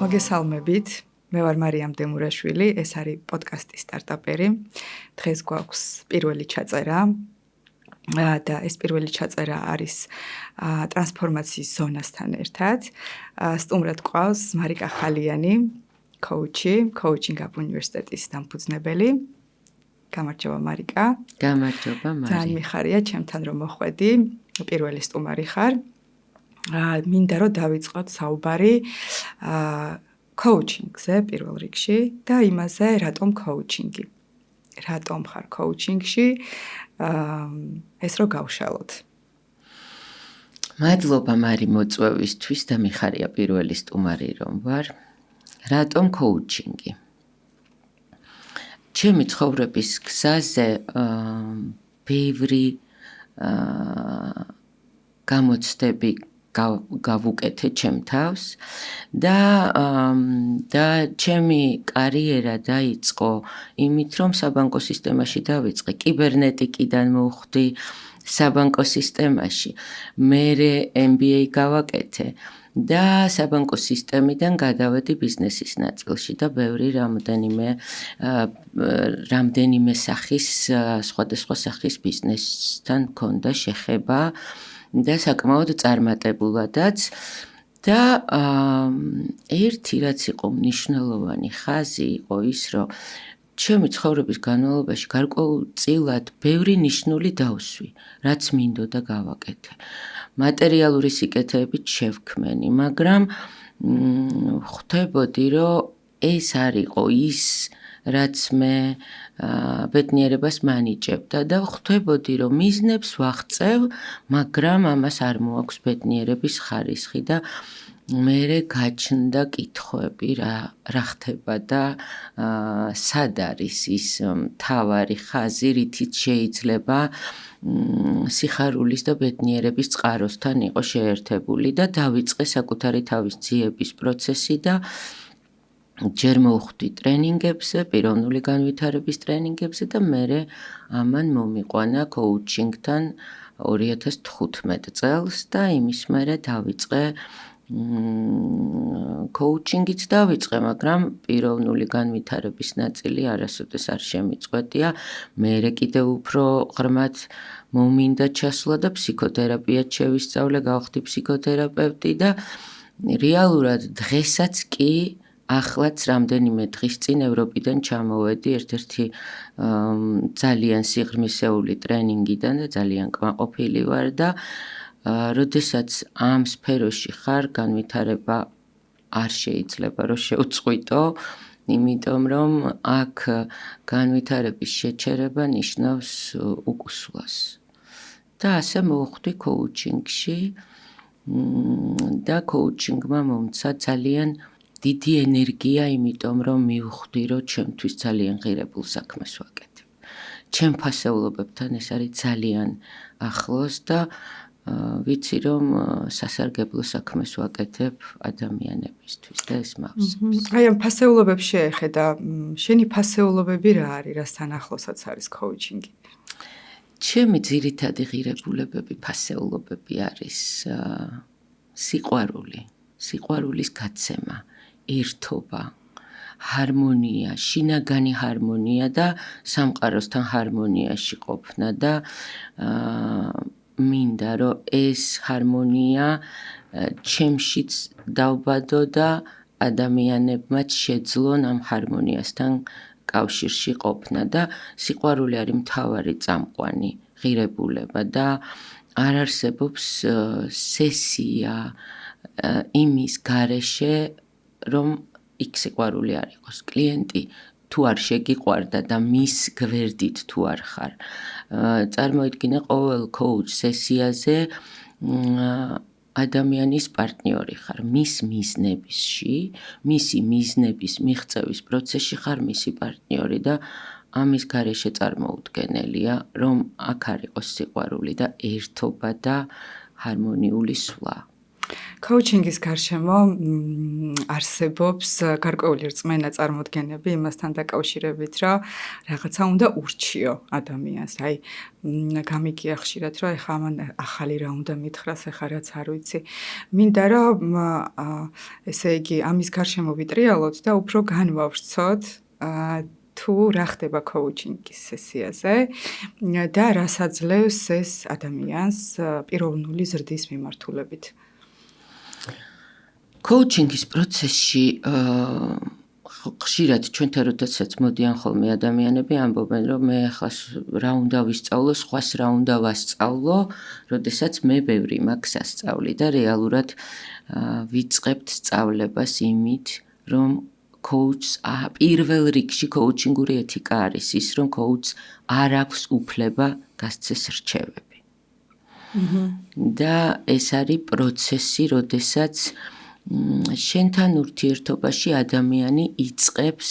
მოგესალმებით. მე ვარ მარიამ დემურაშვილი, ეს არის პოდკასტი სტარტაპერი. დღეს გვაქვს პირველი ჩაწერა. და ეს პირველი ჩაწერა არის ტრანსფორმაციის ზონასთან ერთად. სტუმრად გვყავს მარიკა ხალიანი, კოუჩი, Coaching Up უნივერსიტეტის დამფუძნებელი. გამარჯობა მარიკა. გამარჯობა მარი. ძალიან მიხარია ჩემთან რომ მოხვედი. პირველი სტუმარი ხარ. მინდა რომ დავიწყოთ საუბარი coaching-ზე პირველ რიგში და იმაზე, რატომ coaching-ი. რატომ ხარ coaching-ში? ეს რო გავშალოთ. მადლობა მარი მოწვევისთვის და მიხარია პირველი სტუმარი რომ ვარ. რატომ coaching-ი? ჩემი ცხოვრების გზაზე ბევრი გამოცდები გავუკეთე ჩემ თავს და ჩემი კარიერა დაიწყო იმით, რომ საბანკო სისტემაში დავიწყე, კიბერნეტიკიდან მოვხვდი საბანკო სისტემაში. მერე MBA გავაკეთე და საბანკო სისტემიდან გადავედი ბიზნესის ნაწილში და ბევრი რამდენიმე სახის სხვადასხვა სახის ბიზნესთან მქონდა შეხება და საკმაოდ წარმატებულადაც და ერთი რაც იყო მნიშვნელოვანი ხაზი იყო ის, რომ ჩემი ცხოვრების განმავლობაში გარკვეულწილად ბევრი ნიშნული დავსვი, რაც მინდოდა გავაკეთე. მატერიალური სიკეთეებით შევქმენი, მაგრამ ხვდებოდი, რომ ეს არ იყო ის, რაც მე ბედნიერებას მანიჭებდა და ხვდებოდი, რომ მიზნებს ვაღწევ, მაგრამ ამას არ მოაქვს ბედნიერების ხარისხი და მერე გაჩნდა კითხვები, რა ხდება და სად არის ის მთავარი ხაზი, რითიც შეიძლება სიხარულის და ბედნიერების წყაროსთან იყო შეერთებული და დავიწყე საკუთარი თავის ძიების პროცესი და ჯერ მოვხვდი ტრენინგებზე, პიროვნული განვითარების ტრენინგებზე და მერე ამან მომიყვანა coaching-თან 2015 წელს და იმის მერე დავიწყე coaching-იც დავიწყე, მაგრამ პიროვნული განვითარების ნაწილი არასოდეს არ შემიწყვეტია. მერე კიდევ უფრო ღრმად მომინდა ჩასვლა და ფსიქოთერაპიაც შევისწავლე, გავხდი ფსიქოთერაპევტი და რეალურად დღესაც კი ახლაც რამდენიმე დღის წინ ევროპიდან ჩამოვედი ერთ-ერთი ძალიან სიღრმისეული ტრენინგიდან და ძალიან კმაყოფილი ვარ და როდესაც ამ სფეროში ხარ, განვითარება არ შეიძლება რომ შეუწყვიტო, იმიტომ რომ აქ განვითარების შეჩერება ნიშნავს უკუსლას. და ასე მოვხვდი coaching-ში და coaching-მა მომცა ძალიან დიდი ენერგია, იმიტომ რომ მივხვდი, რომ ჩემთვის ძალიან ღირებულ საქმეს ვაკეთებ. ჩემ ფასეულობებთან ეს არის ძალიან ახლოს და ვიცი, რომ სასარგებლო საქმეს ვაკეთებ ადამიანებისთვის და ეს მავსებს. აი ამ ფასეულობებს შეეხედა, შენი ფასეულობები რა არის, რასთან ახლოსაც არის coaching-ი? ჩემი ძირითადი ღირებულებები, ფასეულობები არის სიყვარული, სიყვარულის გაცემა, ერთობა, ჰარმონია, შინაგანი ჰარმონია და სამყაროსთან ჰარმონიაში ყოფნა და მინდა რომ ეს ჰარმონია ჩემშიც დავბადო და ადამიანებმაც შეძლონ ამ ჰარმონიასთან კავშირში ყოფნა და სიყვარული არის მთავარი წამყვანი ღირებულება და არ არსებობს სესია იმის გარეშე, რომ იქ სიყვარული არ იყოს. კლიენტი თუ არ შეგიყვარდა და მის გვერდით თუ არ ხარ. წარმოიდგინე ყოველ coach სესიაზე ადამიანის პარტნიორი ხარ, მის მიზნებისში, მისი მიზნების მიღწევის პროცესში ხარ მისი პარტნიორი და ამის გარეშე წარმოუდგენელია, რომ აქ არ იყოს სიყვარული და ერთობა და ჰარმონიული სვლა. Coaching-ის გარშემო არსებობს გარკვეული რწმენა წარმოდგენები იმასთან დაკავშირებით, რომ რაღაცა უნდა ურჩიო ადამიანს. აი, გამიგია ხშირად, რომ ეხა ამან ახალი რა უნდა მითხრას, ეხა რაც არ ვიცი. მინდა რომ ესე იგი ამის გარშემო ვიტრიალოთ და უფრო განვავრცოთ თუ რა ხდება coaching-ის სესიაზე და რას აძლევს ეს ადამიანს პიროვნული ზრდის მიმართულებით. Coaching-ის პროცესში ხშირად ჩვენთან როდესაც მოდიან ხოლმე ადამიანები ამბობენ, რომ მე ახლა რა უნდა ვისწავლო, სხვას რა უნდა ვასწავლო, როდესაც მე ბევრი მაქვს ასწავლი და რეალურად ვიწყებთ სწავლებას იმით, რომ coach-ს პირველ რიგში coaching-ური ეთიკა არის ის, რომ coach-ს არ აქვს უფლება გასცეს რჩევები. და ეს არის პროცესი, როდესაც შენთან ურთიერთობაში ადამიანი იწყებს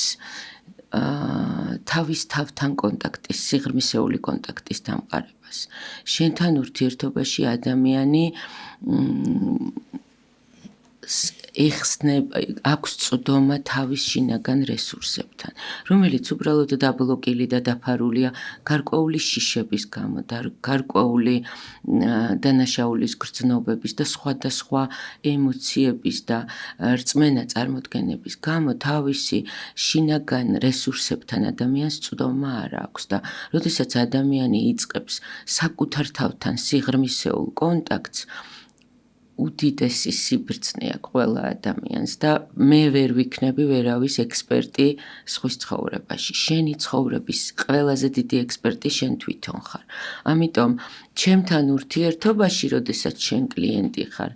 თავის თავთან კონტაქტის, სიღრმისეული კონტაქტის დამყარებას. შენთან ურთიერთობაში ადამიანი ეხსნება, აქვს წვდომა თავის შინაგან რესურსებთან, რომელიც უბრალოდ დაბლოკილი და დაფარულია გარკვეული შიშების გამო და გარკვეული დანაშაულის გრძნობების და სხვადასხვა ემოციების და რწმენა წარმოდგენების გამო თავისი შინაგან რესურსებთან ადამიანს წვდომა არ აქვს და როდესაც ადამიანი იწყებს საკუთარ თავთან სიღრმისეულ კონტაქტს, უდიდესი სიბრძნეა ყველა ადამიანს და მე ვერ ვიქნები ვერავის ექსპერტი სხვის ცხოვრებაში. შენი ცხოვრების ყველაზე დიდი ექსპერტი შენ თვითონ ხარ. ამიტომ ჩემთან ურთიერთობაში, როდესაც შენ კლიენტი ხარ,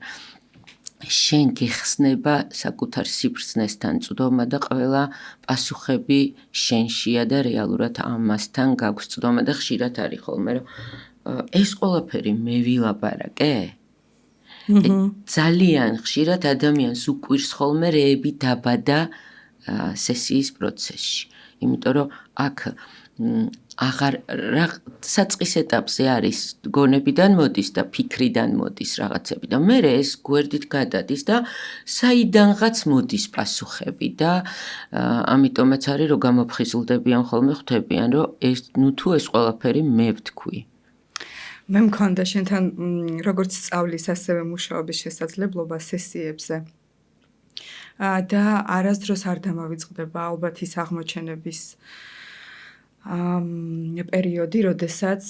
შენ გეხსნება საკუთარ სიბრძნესთან წვდომა და ყველა პასუხები შენშია და რეალურად ამასთან გაქვს წვდომა და ხშირად არის ხოლმე, რომ ეს ყველაფერი მე ვილაპარაკე? ძალიან ხშირად ადამიანს უკვირს ხოლმე რეები დაბადა სესიის პროცესში. იმიტომ რომ აქ აღარ საწყის ეტაპზე არის გონებიდან მოდის და ფიქრიდან მოდის რაღაცები და მერე ეს გვერდით გადადის და საიდანღაც მოდის პასუხები და ამიტომაც არის რომ გამოფხიზლდებიან ხოლმე ხვდებიან რომ ეს თუ ეს ყველაფერი მე ვთქვი. მე მქონდა შენთან როგორც სწავლის, ასევე მუშაობის შესაძლებლობა სესიებზე. და არასდროს არ დამავიწყდება ალბათ ის აღმოჩენების პერიოდი, როდესაც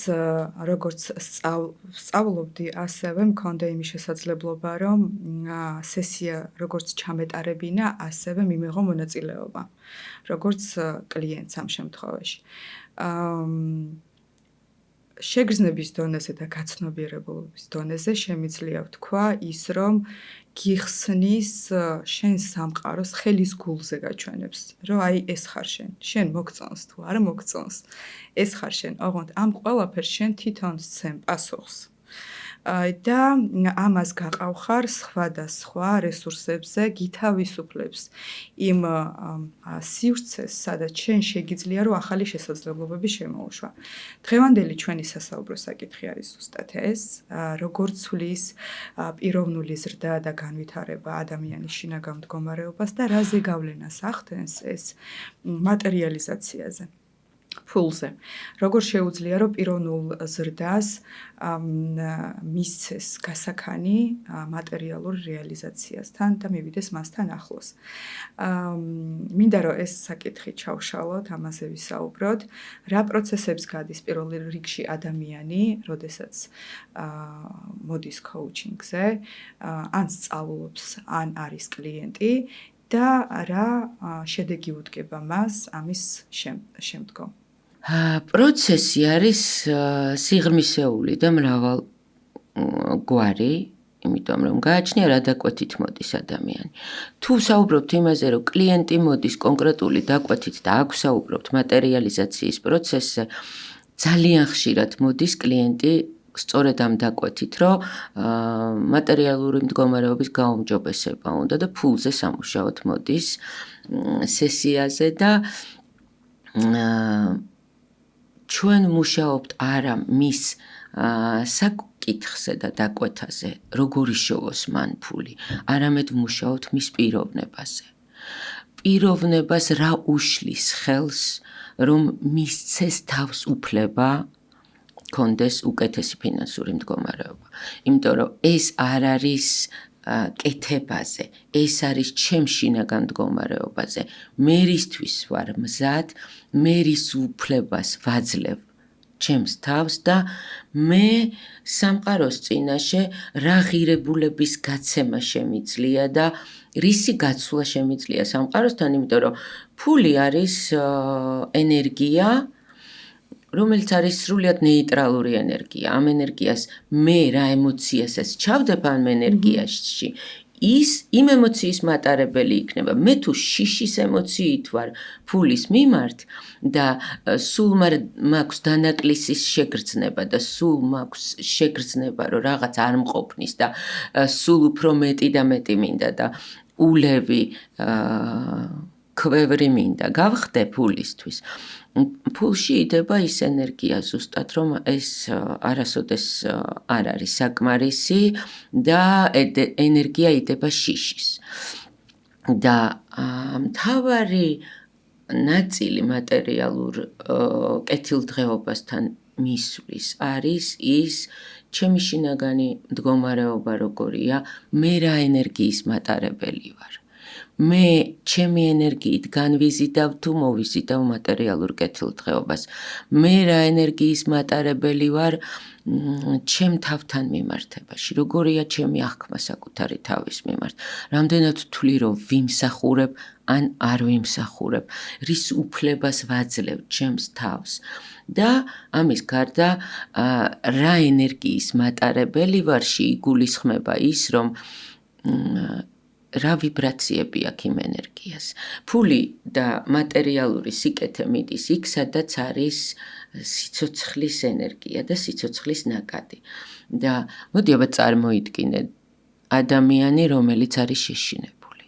როგორც სწავლობდი, ასევე მქონდა იმის შესაძლებლობა, რომ სესია როგორც ჩამეტარებინა, ასევე მიმეღო მონაწილეობა, როგორც კლიენტს ამ შემთხვევაში. შეგრძნების დონეზე და გაცნობიერებულობის დონეზე შემიძლია ვთქვა ის, რომ გიხსნის შენ სამყაროს ხელის გულზე გაჩვენებს, რომ აი ეს ხარ შენ, შენ მოგწონს თუ არ მოგწონს, ეს ხარ შენ, ოღონდ ამ ყველაფერს შენ თვითონ სცემ პასუხს. და ამას გაყავხარ სხვადასხვა რესურსებზე, გითავისუფლებს იმ სივრცეს, სადაც შენ შეგიძლია რომ ახალი შესაძლებლობები შემოუშვა. დღევანდელი ჩვენი სასაუბრო საკითხი არის ზუსტად ეს, როგორ ცვლის პიროვნული ზრდა და განვითარება ადამიანის შინაგან მდგომარეობას და რაზე გავლენას ახდენს ეს მატერიალიზაციაზე. ფულზე. როგორ შეუძლია რომ პიროვნულ ზრდას მისცეს გასაქანი მატერიალურ რეალიზაციასთან და მივიდეს მასთან ახლოს. მინდა რომ ეს საკითხი ჩავშალოთ, ამაზე ვისაუბროთ, რა პროცესებს გადის პირველ რიგში ადამიანი, როდესაც მოდის coaching-ზე, ან სწავლობს, ან არის კლიენტი და რა შედეგი უდგება მას ამის შემდგომ. პროცესი არის სიღრმისეული და მრავალგვარი, იმიტომ რომ გააჩნია რა დაკვეთით მოდის ადამიანი. თუ საუბრობთ იმაზე, რომ კლიენტი მოდის კონკრეტული დაკვეთით და აქ საუბრობთ მატერიალიზაციის პროცესზე, ძალიან ხშირად მოდის კლიენტი სწორედ ამ დაკვეთით, რომ მატერიალური მდგომარეობის გაუმჯობესება უნდა და ფულზე სამუშაოდ მოდის სესიაზე და ჩვენ მუშაობთ არა მის საკითხზე და დაკვეთაზე როგორ იშოვოს მან ფული, არამედ მუშაობთ მის პიროვნებაზე. პიროვნებას რა უშლის ხელს, რომ მისცეს თავს უფლება კონდეს უკეთესი ფინანსური მდგომარეობა. იმიტომ რომ ეს არ არის კეთებაზე, ეს არის ჩემ შინაგან მდგომარეობაზე. მე რისთვის ვარ მზად, მე რის უფლებას ვაძლევ ჩემს თავს და მე სამყაროს წინაშე რა ღირებულების გაცემა შემიძლია და რისი გაცვლა შემიძლია სამყაროსთან, იმიტომ რომ ფული არის ენერგია, რომელიც არის სრულიად ნეიტრალური ენერგია. ამ ენერგიას მე რა ემოციასაც ჩავდებ ამ ენერგიაში, იმ ემოციის მატარებელი იქნება. მე თუ შიშის ემოციით ვარ ფულის მიმართ და სულ მაქვს დანაკლისის შეგრძნება და სულ მაქვს შეგრძნება, რომ რაღაც არ მყოფნის და სულ უფრო მეტი და მეტი მინდა და ულევი ქვევრი მინდა გავხდე ფულისთვის. ფულში იდება ის ენერგია ზუსტად, რომ ეს არასოდეს არ არის საკმარისი და ენერგია იდება შიშის. და მთავარი ნაწილი მატერიალურ კეთილდღეობასთან მისვლის არის ის ჩემი შინაგანი მდგომარეობა როგორია, მე რა ენერგიის მატარებელი ვარ. მე ჩემი ენერგიით განვიზიდავ თუ მოვიზიდავ მატერიალურ კეთილდღეობას. მე რა ენერგიის მატარებელი ვარ ჩემ თავთან მიმართებაში. როგორია ჩემი აღქმა საკუთარი თავის მიმართ. რამდენად ვთვლი რომ ვიმსახურებ ან არ ვიმსახურებ. რის უფლებას ვაძლევ ჩემს თავს. და ამის გარდა რა ენერგიის მატარებელი ვარ შეიგულისხმება ის რომ რა ვიბრაციები აქვს იმ ენერგიას. ფული და მატერიალური სიკეთე მიდის იქ, სადაც არის სიცოცხლის ენერგია და სიცოცხლის ნაკადი. და მოდი აბა წარმოიდგინე ადამიანი, რომელიც არის შეშინებული.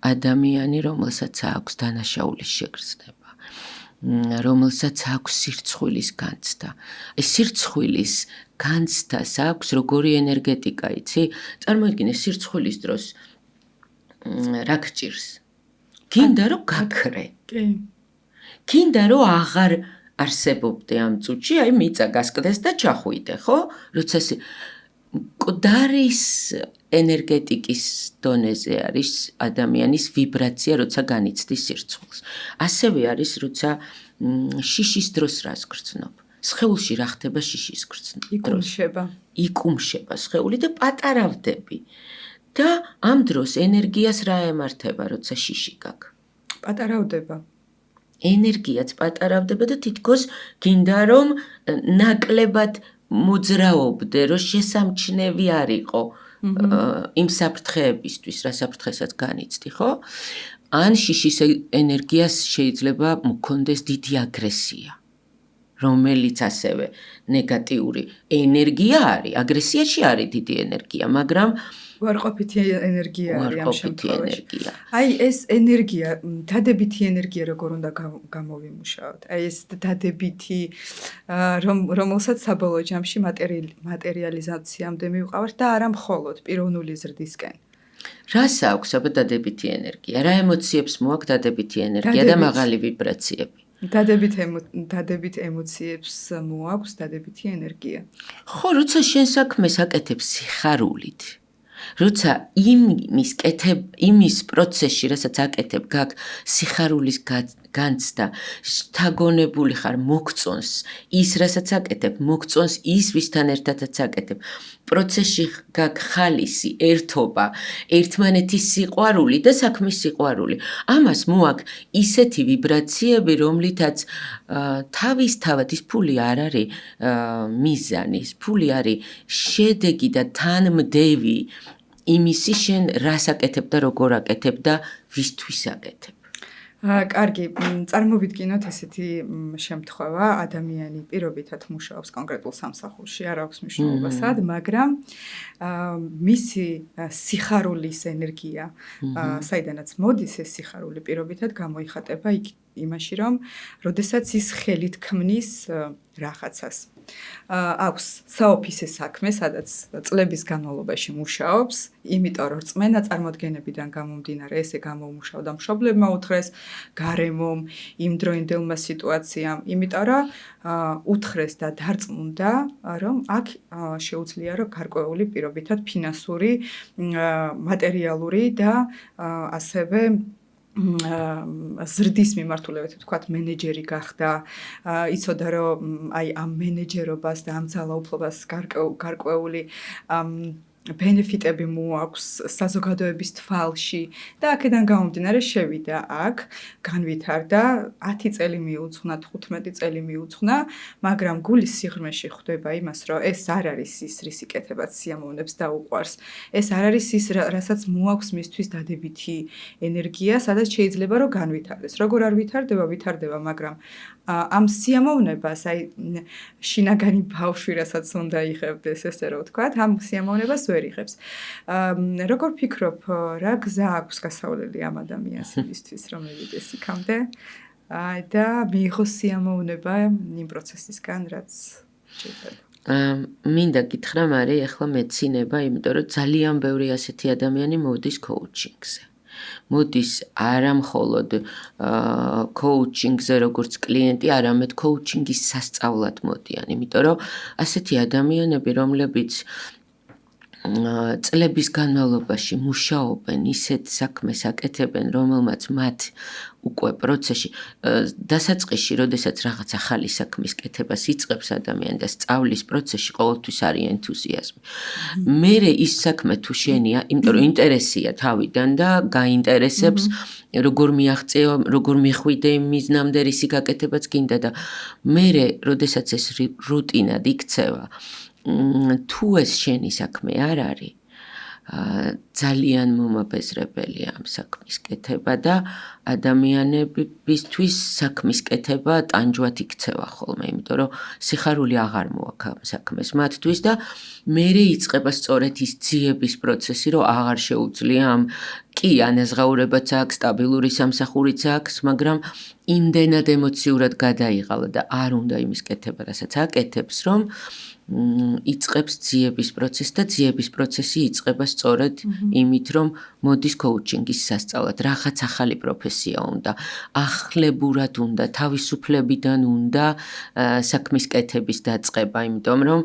ადამიანი, რომელსაც აქვს დანაშაულის შეგრძნება, რომელსაც აქვს სირცხვილის განცდა. ეს სირცხვილის განცდას აქვს როგორი ენერგეტიკა, იცი? წარმოიდგინე სირცხვილის დროს რა გჭირს? გინდა რომ გაქრე. კი. გინდა რომ აღარ არსებობდე ამ წუთში, აი მიწა გასკდეს და ჩახვიდე, ხო? როცა მკვდარის ენერგეტიკის დონეზე არის ადამიანის ვიბრაცია, როცა განიცდის სირცხვილს. ასევე არის, როცა შიშის დროს რას გრძნობ. სხეულში რა ხდება შიშის გრძნობის დროს? იკუმშება სხეული და პატარავდები. და ამ დროს ენერგიას რა ემართება, როცა შიში გაქვს? პატარავდება. ენერგიაც პატარავდება და თითქოს გინდა რომ ნაკლებად მოძრაობდე, რომ შესამჩნევი არ იყო იმ საფრთხეებისთვის, რა საფრთხესაც განიცდი, ხო? ან შიშის ენერგიას შეიძლება მქონდეს დიდი აგრესია, რომელიც ასევე ნეგატიური ენერგია არის, აგრესიაში არის დიდი ენერგია, მაგრამ უარყოფითი ენერგია არის ამ შემთხვევაში. ენერგია. აი ეს ენერგია, დადებითი ენერგია როგორ უნდა გამოვიმუშაოთ? აი ეს დადებითი რომელსაც საბოლოო ჯამში მატერიალიზაციამდე მივყავართ და არა მხოლოდ პიროვნული ზრდისკენ. რას აქვს აბა დადებითი ენერგია? რა ემოციებს მოაქვს დადებითი ენერგია და მაღალი ვიბრაციები? დადებით ემოციებს მოაქვს დადებითი ენერგია. ხო, როცა შენ საქმეს აკეთებ სიხარულით, როცა იმის პროცესში, რასაც აკეთებ, გაქვს სიხარულის განცდა, შთაგონებული ხარ, მოგწონს ის, რასაც აკეთებ, მოგწონს ის, ვისთან ერთადაც აკეთებ. პროცესში გაქვს ხალისი, ერთობა, ერთმანეთის სიყვარული და საქმის სიყვარული. ამას მოაქვს ისეთი ვიბრაციები, რომლითაც თავისთავად ის ფული არ არის მიზანი, ის ფული არის შედეგი და თანმდევი იმისი შენ რას აკეთებ და როგორ აკეთებ და ვისთვის აკეთებ. კარგი, წარმოვიდგინოთ ესეთი შემთხვევა, ადამიანი პირობითად მუშაობს კონკრეტულ სამსახურში, არ აქვს მნიშვნელობა სად, მაგრამ მისი სიხარულის ენერგია, საიდანაც მოდის ეს სიხარული პირობითად გამოიხატება იქ იმაში, რომ როდესაც ის ხელით ქმნის რაღაცას. აქვს საოფისე საქმე, სადაც წლების განმავლობაში მუშაობს, იმიტომ რომ რწმენა წარმოდგენებიდან გამომდინარე ესე გამოუმუშავდა მშობლებმა უთხრეს, გარემომ, იმდროინდელმა სიტუაციამ, იმიტომ რომ უთხრეს და დარწმუნდა, რომ აქ შეუძლია რომ გარკვეული პირობითად ფინანსური, მატერიალური და ასევე ზრდის მიმართულებით ვთქვათ მენეჯერი გახდა, იცოდა რომ აი ამ მენეჯერობას და ამ ძალაუფლებას გარკვეული ბენეფიტები მოაქვს საზოგადოების თვალში და აქედან გამომდინარე შევიდა აქ, განვითარდა, 10 წელი მიუძღვნა, 15 წელი მიუძღვნა, მაგრამ გულის სიღრმეში ხვდება იმას, რომ ეს არ არის ის, რის იკეთებაც სიამოვნებს და უყვარს. ეს არ არის ის, რასაც მოაქვს მისთვის დადებითი ენერგია, სადაც შეიძლება რომ განვითარდეს. როგორ არ ვითარდება, ვითარდება, მაგრამ ამ სიამოვნებას, აი შინაგანი ბავშვი, რასაც უნდა იღებდეს, ესე რომ ვთქვათ, ამ სიამოვნებას ვერ იღებს. როგორ ფიქრობ, რა გზა აქვს გასავლელი ამ ადამიანს იმისთვის, რომ მივიდეს იქამდე და მიიღოს სიამოვნება იმ პროცესისგან, რაც შეიძლება. მინდა გითხრა, მარი, ახლა მეცინება, იმიტომ რომ ძალიან ბევრი ასეთი ადამიანი მოდის კოუჩინგზე. მოდის არა მხოლოდ კოუჩინგზე როგორც კლიენტი, არამედ კოუჩინგის სასწავლად მოდიან, იმიტომ რომ ასეთი ადამიანები, რომლებიც წლების განმავლობაში მუშაობენ, ისეთ საქმეს აკეთებენ, რომელმაც მათ უკვე პროცესში დასაწყისში, როდესაც რაღაც ახალი საქმის კეთებას იწყებს ადამიანი და სწავლის პროცესში ყოველთვის არის ენთუზიაზმი. მერე ის საქმე თუ შენია, იმიტომ რომ ინტერესია თავიდან და გაინტერესებს, როგორ მიაღწევა, როგორ მიხვიდე იმ მიზნამდე, რისი გაკეთებაც გინდა და მერე, როდესაც ეს რუტინად იქცევა, თუ ეს შენი საქმე არ არის, ძალიან მომაბეზრებელია ამ საქმის კეთება და ადამიანებისთვის საქმის კეთება ტანჯვად იქცევა ხოლმე, იმიტომ რომ სიხარული აღარ მოაქვს ამ საქმეს მათთვის და მერე იწყება სწორედ ის ძიების პროცესი, რომ აღარ შეუძლია ამ კი ანაზღაურებაც აქვს, სტაბილური სამსახურიც აქვს, მაგრამ იმდენად ემოციურად გადაიღალა და არ უნდა იმის კეთება, რასაც აკეთებს, რომ იწყებს ძიების პროცესს და ძიების პროცესი იწყება სწორედ იმით, რომ მოდის კოუჩინგის სასწავლად, რაღაც ახალი პროფესია უნდა, ახლებურად უნდა, თავისუფლებიდან უნდა საქმის კეთების დაწყება, იმიტომ რომ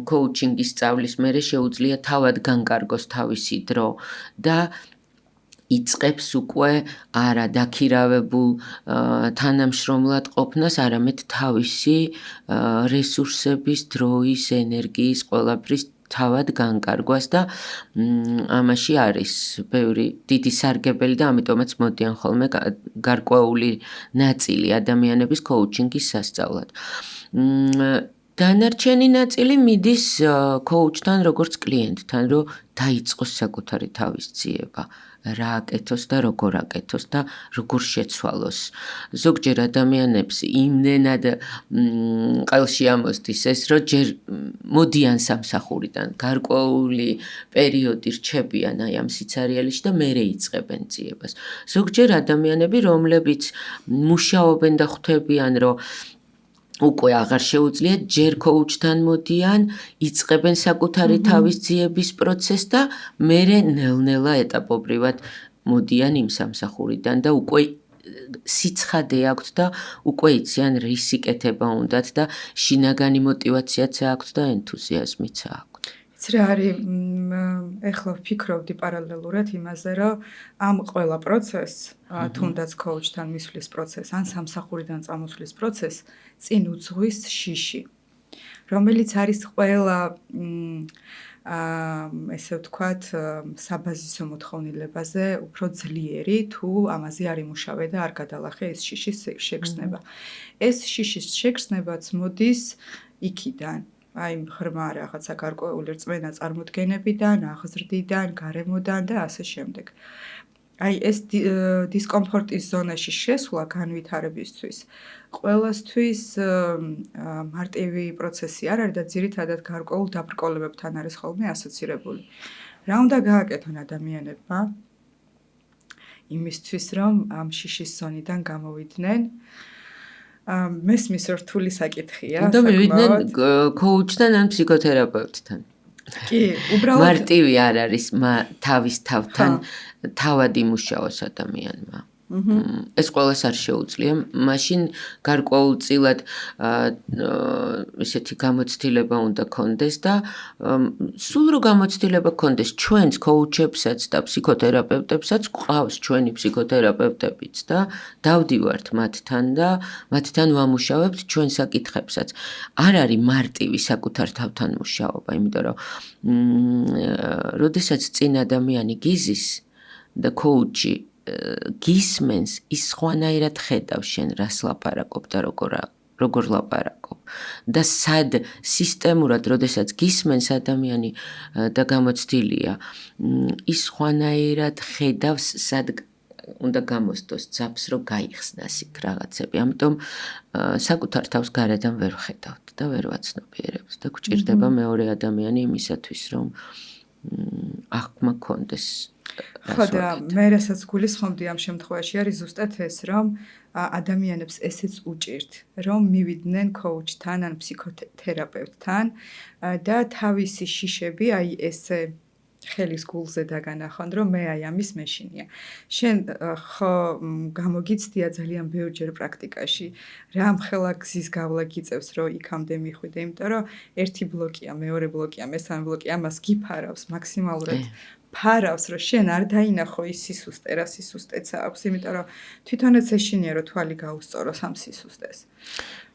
კოუჩინგის სწავლის მერე შეუძლია თავად განკარგოს თავისი დრო და იწყებს უკვე არა დაქირავებულ თანამშრომლად ყოფნას, არამედ თავისი რესურსების, დროის, ენერგიის, ყველაფრის თავად განკარგვას და ამაში არის ბევრი დიდი სარგებელი და ამიტომაც მოდიან ხოლმე გარკვეული ნაწილი ადამიანების კოუჩინგის სასწავლად. დანარჩენი ნაწილი მიდის კოუჩთან როგორც კლიენტთან, რომ დაიწყოს საკუთარი თავის ძიება. რა აკეთოს და როგორ აკეთოს და როგორ შეცვალოს. ზოგჯერ ადამიანებს იმდენად ყელში ამოსდის ეს, რომ ჯერ მოდიან სამსახურიდან, გარკვეული პერიოდი რჩებიან აი ამ სიცარიელში და მერე იწყებენ ძიებას. ზოგჯერ ადამიანები, რომლებიც მუშაობენ და ხვდებიან, რომ უკვე აღარ შეუძლიათ, ჯერ კოუჩთან მოდიან, იწყებენ საკუთარი თავის ძიების პროცესს და მერე ნელ-ნელა ეტაპობრივად მოდიან იმ სამსახურიდან და უკვე სიცხადე აქვთ და უკვე იციან რისი კეთება უნდათ და შინაგანი მოტივაციაც აქვთ და ენთუზიაზმიც აქვთ. რა არის ეხლა ვფიქრობდი პარალელურად იმაზე, რომ ამ ყველა პროცესს, თუნდაც კოუჩთან მისვლის პროცესს, ან სამსახურიდან წამოსვლის პროცესს, წინ უძღვის შიში, რომელიც არის ყველა ესე ვთქვათ, საბაზისო მოთხოვნილებაზე უფრო ძლიერი, თუ ამაზე არ იმუშავე და არ გადალახე ეს შიშის შეგრძნება. ეს შიშის შეგრძნებაც მოდის იქიდან. აი ღრმა რაღაცა გარკვეული რწმენა წარმოდგენებიდან, აღზრდიდან, გარემოდან და ასე შემდეგ. აი ეს დისკომფორტის ზონაში შესვლა განვითარებისთვის ყველასთვის მარტივი პროცესი არ არის და ძირითადად გარკვეულ დაბრკოლებებთან არის ხოლმე ასოცირებული. რა უნდა გააკეთონ ადამიანებმა იმისთვის, რომ ამ შიშის ზონიდან გამოვიდნენ. მესმის რთული საკითხია. და მივიდნენ კოუჩთან ან ფსიქოთერაპევტთან. კი, უბრალოდ მარტივი არ არის თავის თავთან თავად იმუშაოს ადამიანმა. ეს ყველას არ შეუძლია. მაშინ გარკვეულწილად ესეთი გამოცდილება უნდა კონდეს და სულ რო გამოცდილება კონდეს ჩვენს კოუჩებსაც და ფსიქოთერაპევტებსაც ყავს ჩვენი ფსიქოთერაპევტებიც და დავდივართ მათთან და მათთან ვამუშავებთ ჩვენ საკითხებსაც. არ არის მარტივი საკუთარ თავთან მუშაობა, იმიტომ რომ როდესაც წინ ადამიანი გიზის და კოუჩი გისმენს ის ხვანაირად ხედავს შენ რას ლაპარაკობ და როგორ ლაპარაკობ და სად სისტემურად როდესაც გისმენს ადამიანი და გამოცდილია ის ხვანაირად ხედავს სად უნდა გამოსდოს ძაფს რომ გაიხსნას იქ რაღაცები. ამიტომ საკუთარ თავს გარედან ვერ ხედავთ და ვერ ვაცნობიერებთ და გვჭირდება მეორე ადამიანი იმისათვის რომ აღქმა კონდეს. ხო და მე რასაც გულისხმობდი ამ შემთხვევაში არის ზუსტად ეს, რომ ადამიანებს ესეც უჭირთ, რომ მივიდნენ კოუჩთან ან ფსიქოთერაპევტთან და თავისი შიშები აი ესე ხელის გულზე დაგანახონ, რომ მე აი ამის მეშინია. შენ ხო გამოგიცდია ძალიან ბევრჯერ პრაქტიკაში, რა მხელა გზის გავლა გიწევს, რომ იქამდე მიხვიდე, იმიტომ რომ ერთი ბლოკია, მეორე ბლოკია, მესამე ბლოკი, ამას გიფარავს მაქსიმალურად. ფარავს, რომ შენ არ დაინახო ის სისუსტე, რა სისუსტეც აქვს, იმიტომ რომ თვითონაც ეშინია, რომ თვალი გაუსწოროს ამ სისუსტეს.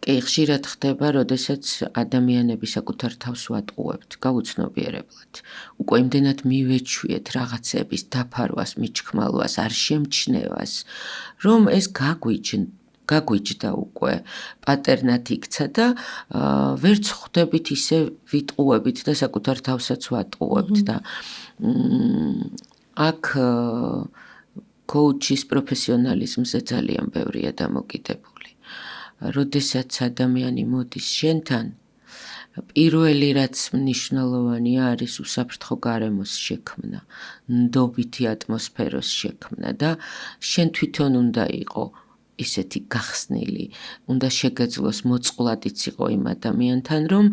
კი, ხშირად ხდება, როდესაც ადამიანები საკუთარ თავს ვატყუებთ, გაუცნობიერებლად. უკვე იმდენად მივეჩვიეთ რაღაცების დაფარვას, მიჩქმალვას, არ შემჩნევას, რომ ეს გაგვიჯდა უკვე, პატერნად იქცა და ვერც ხვდებით ისე ვიტყუებით და საკუთარ თავსაც ვატყუებთ და აქ კოუჩის პროფესიონალიზმზე ძალიან ბევრია დამოკიდებული. როდესაც ადამიანი მოდის შენთან, პირველი რაც მნიშვნელოვანია არის უსაფრთხო გარემოს შექმნა, ნდობითი ატმოსფეროს შექმნა და შენ თვითონ უნდა იყო ისეთი გახსნილი, უნდა შეგეძლოს მოწყვლადიც იყო იმ ადამიანთან, რომ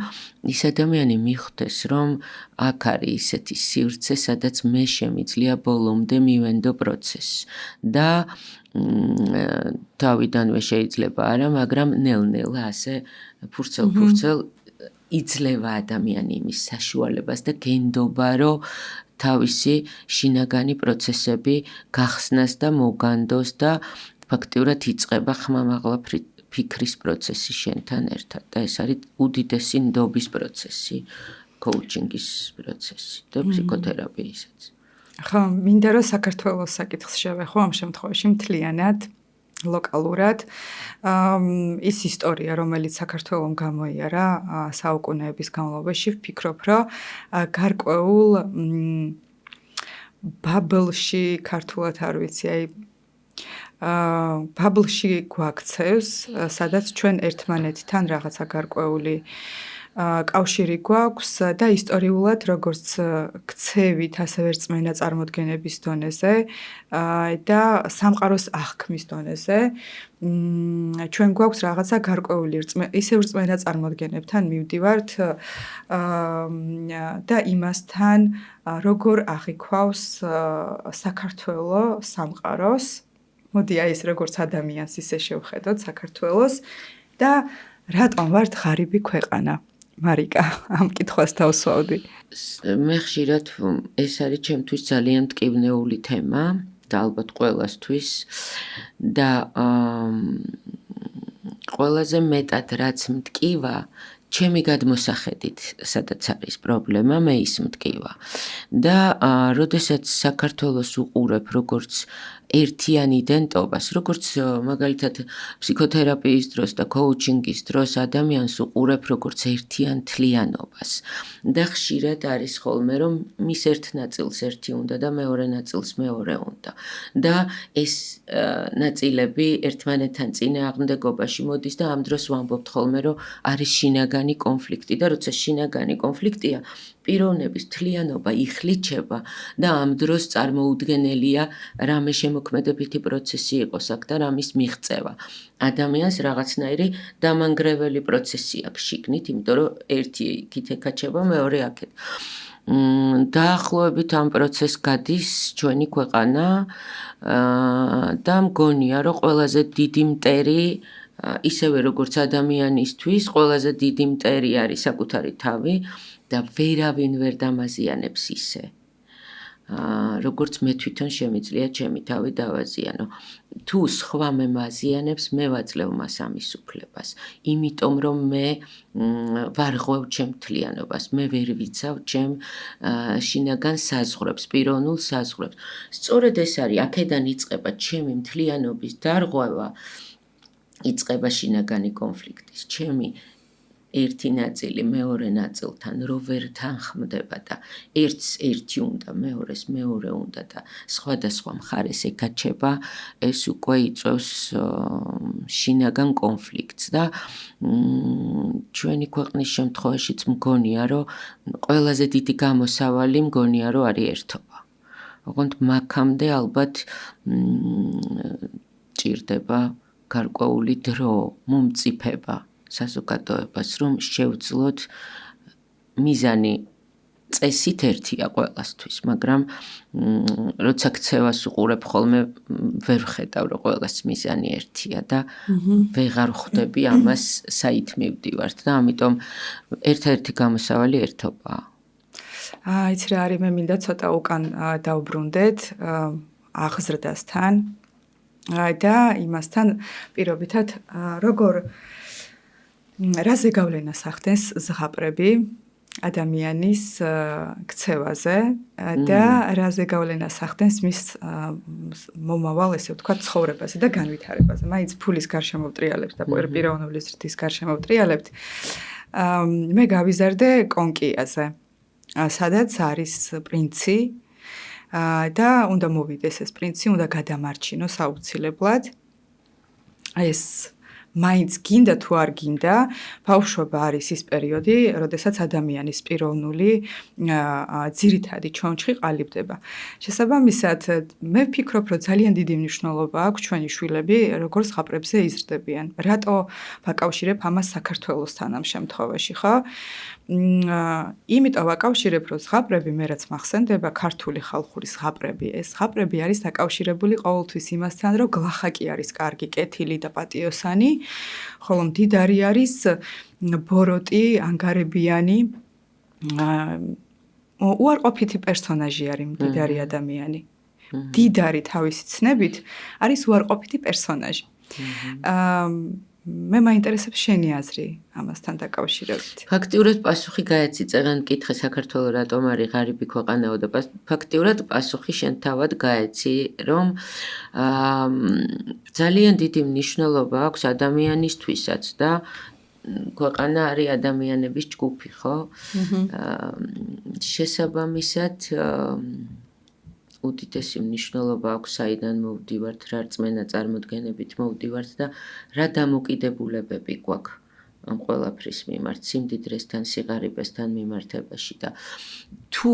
ის ადამიანი მიხვდეს, რომ აქ არის ისეთი სივრცე, სადაც მე შემიძლია ბოლომდე მივენდო პროცესს და თავიდანვე შეიძლება არა, მაგრამ ნელ-ნელა ასე ფურცელ იძლევა ადამიანი იმის საშუალებას და გენდობა, რომ თავისი შინაგანი პროცესები გახსნას და მოგანდოს და ფაქტიურად იწყება ხმამაღლა ფიქრის პროცესი შენთან ერთად და ეს არის უდიდესი ნდობის პროცესი, კოუჩინგის პროცესი და ფსიქოთერაპიისაც. ხო, მინდა რომ საქართველოს საკითხს შევეხო ამ შემთხვევაში მთლიანად, ლოკალურად. ის ისტორია, რომელიც საქართველომ გამოიარა საუკუნეების განმავლობაში, ვფიქრობ, რომ გარკვეულ ბაბლში ქართულად არ ვიცი, აი ბაბლში გვაქცევს, სადაც ჩვენ ერთმანეთთან რაღაცა გარკვეული კავშირი გვაქვს და ისტორიულად როგორც ქცევით, ასევე რწმენა წარმოდგენების დონეზე და სამყაროს აღქმის დონეზე ჩვენ გვაქვს რაღაცა გარკვეული ისევ რწმენა წარმოდგენებთან მივდივართ და იმასთან როგორ აღიქვავს საქართველო სამყაროს. მოდი აი ეს როგორც ადამიანს ისე შევხედოთ საქართველოს და რატომ ვართ ღარიბი ქვეყანა? მარიკა, ამ კითხვას დავსვავდი. მე ხშირად ეს არის ჩემთვის ძალიან მტკივნეული თემა და ალბათ ყველასთვის და ყველაზე მეტად რაც მტკივა ჩემი გადმოსახედით, სადაც არის პრობლემა, მე ის მტკივა. და როდესაც საქართველოს უყურებ როგორც ერთიან იდენტობას, როგორც მაგალითად ფსიქოთერაპიის დროს და კოუჩინგის დროს ადამიანს უყურებ როგორც ერთიან თლიანობას. და ხშირად არის ხოლმე, რომ მის ერთ ნაწილს ერთი უნდა და მეორე ნაწილს მეორე უნდა. და ეს ნაწილები ერთმანეთთან წინააღმდეგობაში მოდის და ამ დროს ვამბობთ ხოლმე, რომ არის შინაგანი კონფლიქტი და როცა შინაგანი კონფლიქტია, პიროვნების თლიანობა იხლიჩება და ამ დროს წარმოუდგენელია რამე შემოქმედება შემოქმედებითი პროცესი იყოს აქ და რამის მიღწევა. ადამიანს რაღაცნაირი დამანგრეველი პროცესი აქვს შიგნით, იმიტომ რომ ერთი იქით ეკაჩება, მეორე აქეთ. დაახლოებით ამ პროცესს გადის ჩვენი ქვეყანა და მგონია, რომ ყველაზე დიდი მტერი ისევე როგორც ადამიანისთვის, ყველაზე დიდი მტერი არის საკუთარი თავი და ვერავინ ვერ დამაზიანებს ისე. როგორც მე თვითონ შემიძლია ჩემი თავი დავაზიანო. თუ სხვა მე მაზიანებს, მე ვაძლევ მას ამის უფლებას. იმიტომ რომ მე ვარღვევ ჩემ მთლიანობას, მე ვერ ვიცავ ჩემ შინაგან საზღვრებს, პიროვნულ საზღვრებს. სწორედ ეს არის, აქედან იწყება ჩემი მთლიანობის დარღვევა, იწყება შინაგანი კონფლიქტის. ჩემი ერთი ნაწილი მეორე ნაწილთან რო ვერ თანხმდება და ერთს ერთი უნდა, მეორეს მეორე უნდა და სხვადასხვა მხარეს ეკაჩება, ეს უკვე იწვევს შინაგან კონფლიქტს და ჩვენი ქვეყნის შემთხვევაშიც მგონია, რომ ყველაზე დიდი გამოსავალი მგონია, რომ არის ერთობა. ოღონდ მაგამდე ალბათ ჭირდება გარკვეული დრო, მომწიფება საზოგადოებას, რომ შევძლოთ მიზანი წესით ერთია ყველასთვის, მაგრამ როცა ქცევას უყურებ ხოლმე ვერ ვხედავ, რომ ყველას მიზანი ერთია და ვეღარ ხვდები ამას საით მივდივართ და ამიტომ ერთ-ერთი გამოსავალი ერთობაა. იცი რა არის, მე მინდა ცოტა უკან დავბრუნდეთ აღზრდასთან და იმასთან პირობითად რაზე გავლენას ახდენს ზღაპრები ადამიანის ქცევაზე და რაზე გავლენას ახდენს მის მომავალ, ესე ვთქვათ, ცხოვრებაზე და განვითარებაზე. მაინც ფულის გარშემო ვტრიალებთ და პიროვნული ზრდის გარშემო ვტრიალებთ. მე გავიზარდე კონკიაზე, სადაც არის პრინცი და უნდა მოვიდეს ეს პრინცი, უნდა გადამარჩინოს აუცილებლად. ეს მაინც გინდა თუ არ გინდა, ბავშვობა არის ის პერიოდი, როდესაც ადამიანის პიროვნული ძირითადი ჩონჩხი ყალიბდება. შესაბამისად, მე ვფიქრობ, რომ ძალიან დიდი მნიშვნელობა აქვს ჩვენი შვილები როგორ ზღაპრებზე იზრდებიან. რატო ვაკავშირებ ამას საქართველოსთან ამ შემთხვევაში, ხო? იმიტომ ვაკავშირებ, რომ ზღაპრები, მე რაც მახსენდება, ქართული ხალხური ზღაპრები, ეს ზღაპრები არის დაკავშირებული ყოველთვის იმასთან, რომ გლახაკი არის კარგი, კეთილი და პატიოსანი, ხოლო მდიდარი არის ბოროტი, ანგარებიანი, უარყოფითი პერსონაჟი არის მდიდარი ადამიანი. მდიდარი თავისი ცნებით არის უარყოფითი პერსონაჟი. მე მაინტერესებს შენი აზრი ამასთან დაკავშირებით. ფაქტიურად პასუხი გაეცი ან მკითხე საქართველოს რატომ არის ღარიბი ქვეყანაო და ფაქტიურად პასუხი შენ თავად გაეცი, რომ ძალიან დიდი მნიშვნელობა აქვს ადამიანისთვისაც და ქვეყანა არის ადამიანების ჯგუფი, ხო? შესაბამისად უდიდესი მნიშვნელობა აქვს, საიდან მოვდივართ, რა რწმენა წარმოდგენებით მოვდივართ და რა დამოკიდებულებები გვაქვს ამ ყველაფრის მიმართ, სიმდიდრესთან, სიღარიბესთან მიმართებაში და თუ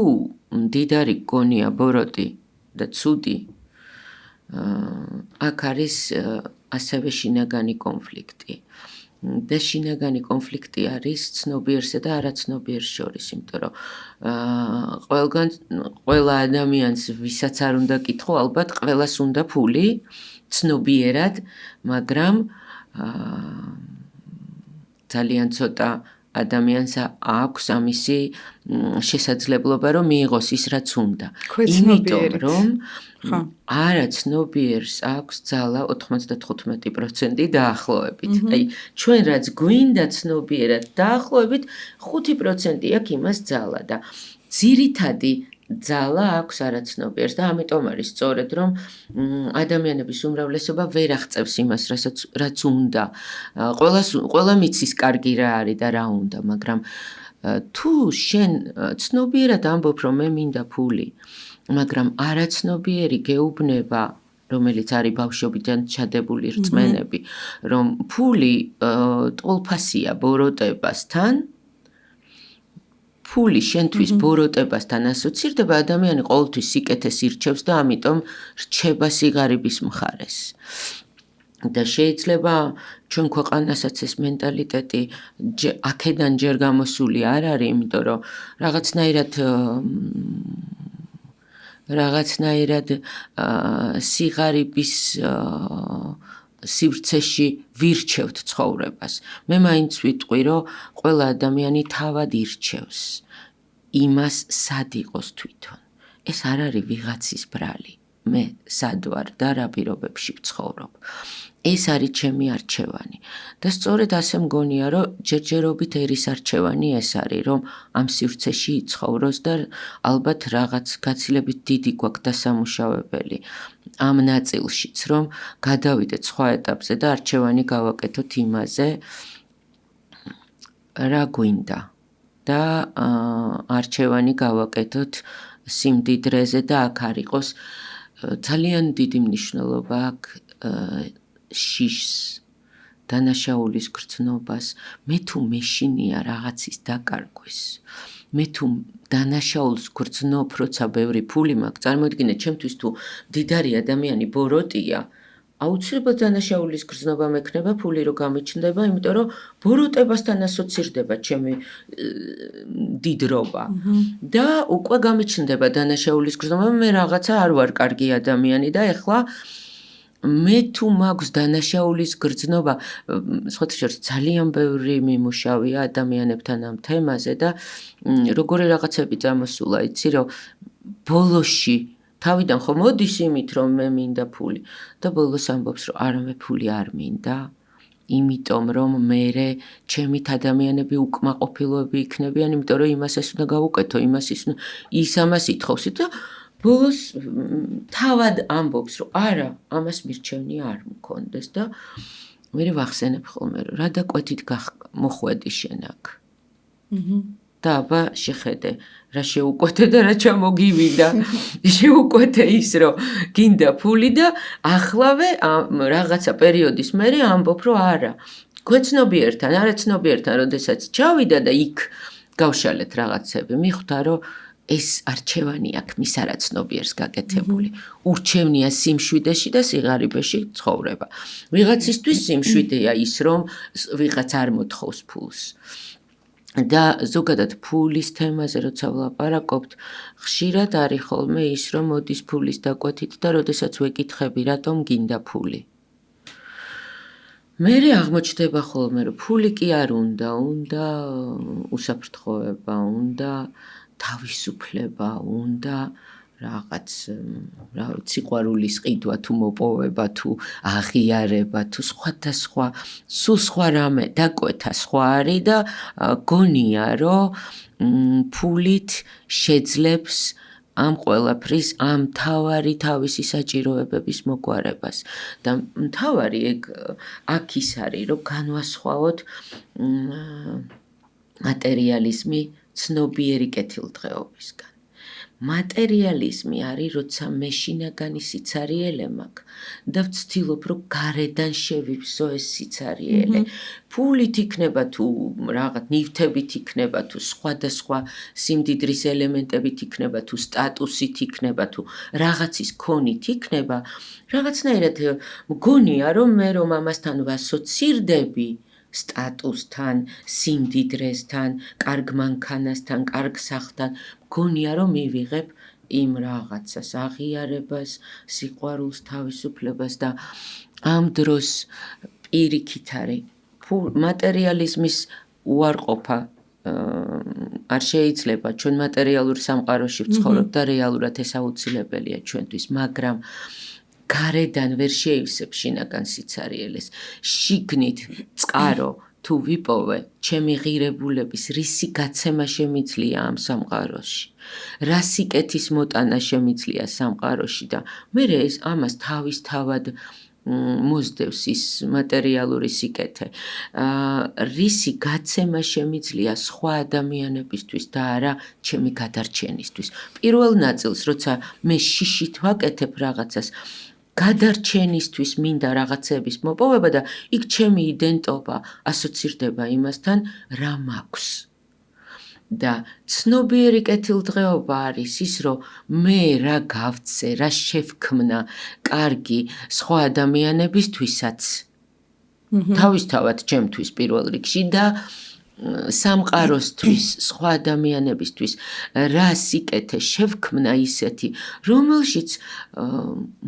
მდიდარი გონია ბოროტი და ცუდი, აქ არის ასევე შინაგანი კონფლიქტი. და შინაგანი კონფლიქტი არის ცნობიერსა და არაცნობიერს შორის, იმიტომ რომ ყველა ადამიანს ვისაც არ უნდა კითხო, ალბათ ყველას უნდა ფული, ცნობიერად, მაგრამ ძალიან ცოტა ადამიანს აქვს ამისი შესაძლებლობა, რომ მიიღოს ის, რაც უნდა. იმიტომ რომ არაცნობიერს აქვს ძალა 95% დაახლოებით. აი, ჩვენ რაც გვინდა ცნობიერად დაახლოებით 5% აქვს იმას ძალა და ძირითადი ძალა აქვს არაცნობიერს და ამიტომ არის სწორედ, რომ ადამიანების უმრავლესობა ვერ აღწევს იმას, რაც უნდა. ყველა მიცის კარგი რა არის და რა უნდა, მაგრამ თუ შენ ცნობიერად ამბობ, რომ მე მინდა ფული, მაგრამ არაცნობიერი გეუბნება, რომელიც არის ბავშვობიდან ჩადებული რწმენები, რომ ფული ტოლფასია ბოროტებასთან, ფული შენთვის ბოროტებასთან ასოცირდება, ადამიანი ყოველთვის სიკეთეს ირჩევს და ამიტომ რჩება სიღარიბის მხარეს. და შეიძლება ჩვენ ქვეყანასაც ეს მენტალიტეტი აქედან ჯერ გამოსული არ არის, იმიტომ რომ რაღაცნაირად სიღარიბის სივრცეში ვირჩევთ ცხოვრებას. მე მაინც ვიტყვი, რომ ყველა ადამიანი თავად ირჩევს იმას, სად იყოს თვითონ. ეს არ არის ვიღაცის ბრალი. მე სად ვარ და რა პირობებში ვცხოვრობ. ეს არის ჩემი არჩევანი. და სწორედ ასე მგონია, რომ ჯერჯერობით ერის არჩევანი ეს არის, რომ ამ სივრცეში იცხოვროს და ალბათ რაღაც გაცილებით დიდი გვაქვს დასამუშავებელი ამ ნაწილშიც, რომ გადავიდეთ სხვა ეტაპზე და არჩევანი გავაკეთოთ იმაზე, რა გვინდა და არჩევანი გავაკეთოთ სიმდიდრეზე და აქ არ იყოს ძალიან დიდი მნიშვნელობა აქვს შიშს, დანაშაულის გრძნობას, მე თუ მეშინია რაღაცის დაკარგვის. მე თუ დანაშაულს გრძნობ, როცა ბევრი ფული მაქვს, წარმოიდგინეთ, ჩემთვის თუ მდიდარი ადამიანი ბოროტია, აუცილებლად დანაშაულის გრძნობა მექნება, ფული რო გამიჩნდება, იმიტომ რომ ბოროტებასთან ასოცირდება ჩემი დიდრობა. და უკვე გამიჩნდება დანაშაულის გრძნობა, მე რაღაცა არ ვარ კარგი ადამიანი და ეხლა მე თუ მაქვს დანაშაულის გრძნობა, სხვათა შორის ძალიან ბევრი მიმუშავია ადამიანებთან ამ თემაზე და როგორი რაღაცები წამოსულა, იცი რომ ბოლოში თავიდან ხო მოდის იმით რომ მე მინდა ფული და ბოლოს ამბობს რომ არა მე ფული არ მინდა, იმიტომ რომ მე ჩემით ადამიანები უკმაყოფილოები იქნებიან, იმიტომ რომ იმას ეს უნდა გავუკეთო, ის ამას ითხოვს და ბოლოს თავად ამბობს, რომ არა, ამას მირჩევნი არ მქონდეს და მე ვახსენებ ხოლმე, რომ რა დაკვეთით მოხვედი შენ აქ. და აბა შეხედე, რა შეუკვეთე და რა ჩამოგივიდა. შეუკვეთე ის, რომ გინდა ფული და ახლავე რაღაცა პერიოდის მერე ამბობ, რომ არა. გვეცნობიერთან, არაცნობიერთან, როდესაც ჩავიდა და იქ გავშალეთ რაღაცები, მიხვდა, რომ ეს არჩევანი აქვს მის არაცნობიერს გაკეთებული. ურჩევნია სიმშვიდეში და სიღარიბეში ცხოვრება. ვიღაცისთვის სიმშვიდეა ის, რომ ვიღაც არ მოთხოვს ფულს. და ზოგადად ფულის თემაზე როცა ვლაპარაკობთ, ხშირად არის ხოლმე ის, რომ მოდის ფულის დაკვეთით და როდესაც ვეკითხები, რატომ გინდა ფული. მე აღმოჩნდება ხოლმე, რომ ფული კი არ უნდა უსაფრთხოება, უნდა თავისუფლება, უნდა რაღაც სიყვარულის ყიდვა თუ მოპოვება თუ აღიარება თუ სხვადასხვა სულ სხვა რამე დაკვეთა სხვა არის და გონია რომ ფულით შეძლებს ამ ყველაფრის ამ მთავარი თავისი საჭიროებების მოგვარებას და მთავარი აქ ის არის რომ განვასხვაოთ მატერიალიზმი ცნობიერი კეთილდღეობისგან. მატერიალიზმი არის, როცა მე შინაგანი სიცარიელე მაქვს და ვცდილობ, რომ გარედან შევივსო ეს სიცარიელე. ფულით იქნება თუ რაღაც ნივთებით იქნება თუ სხვადასხვა სიმდიდრის ელემენტებით იქნება თუ სტატუსით იქნება თუ რაღაცის ქონით იქნება, რაღაცნაირად მგონია, რომ მე რომ ამასთან ვასოცირდები სტატუსთან, სიმდიდრესთან, კარგ მანქანასთან, კარგ სახლთან, მგონია რომ მივიღებ იმ რაღაცას, აღიარებას, სიყვარულს, თავისუფლებას და ამ დროს პირიქით არის მატერიალიზმის უარყოფა არ შეიძლება ჩვენ მატერიალურ სამყაროში ვცხოვრობ და რეალურად ეს აუცილებელია ჩვენთვის, მაგრამ გარედან ვერ შეივსებ შინაგან სიცარიელეს. შიგნით წყარო თუ ვიპოვე, ჩემი ღირებულების რისი გაცემა შემიძლია ამ სამყაროში. რა სიკეთის მოტანა შემიძლია სამყაროში და მე ეს ამას თავისთავად მოსდევს ის მატერიალური სიკეთე. რისი გაცემა შემიძლია სხვა ადამიანებისთვის და არა ჩემი გადარჩენისთვის. პირველ ნაწილს, როცა მე შიშით ვაკეთებ რაღაცას, გადარჩენისთვის მინდა რაღაცების მოპოვება და იქ ჩემი იდენტობა ასოცირდება იმასთან, რა მაქვს. და ცნობიერი კეთილდღეობა არის ის, რომ მე რა გავცე, რა შევქმნა კარგი სხვა ადამიანებისთვისაც. თავისთავად ჩემთვის პირველ რიგში და სამყაროსთვის, სხვა ადამიანებისთვის რა სიკეთე შევქმნა ისეთი, რომელშიც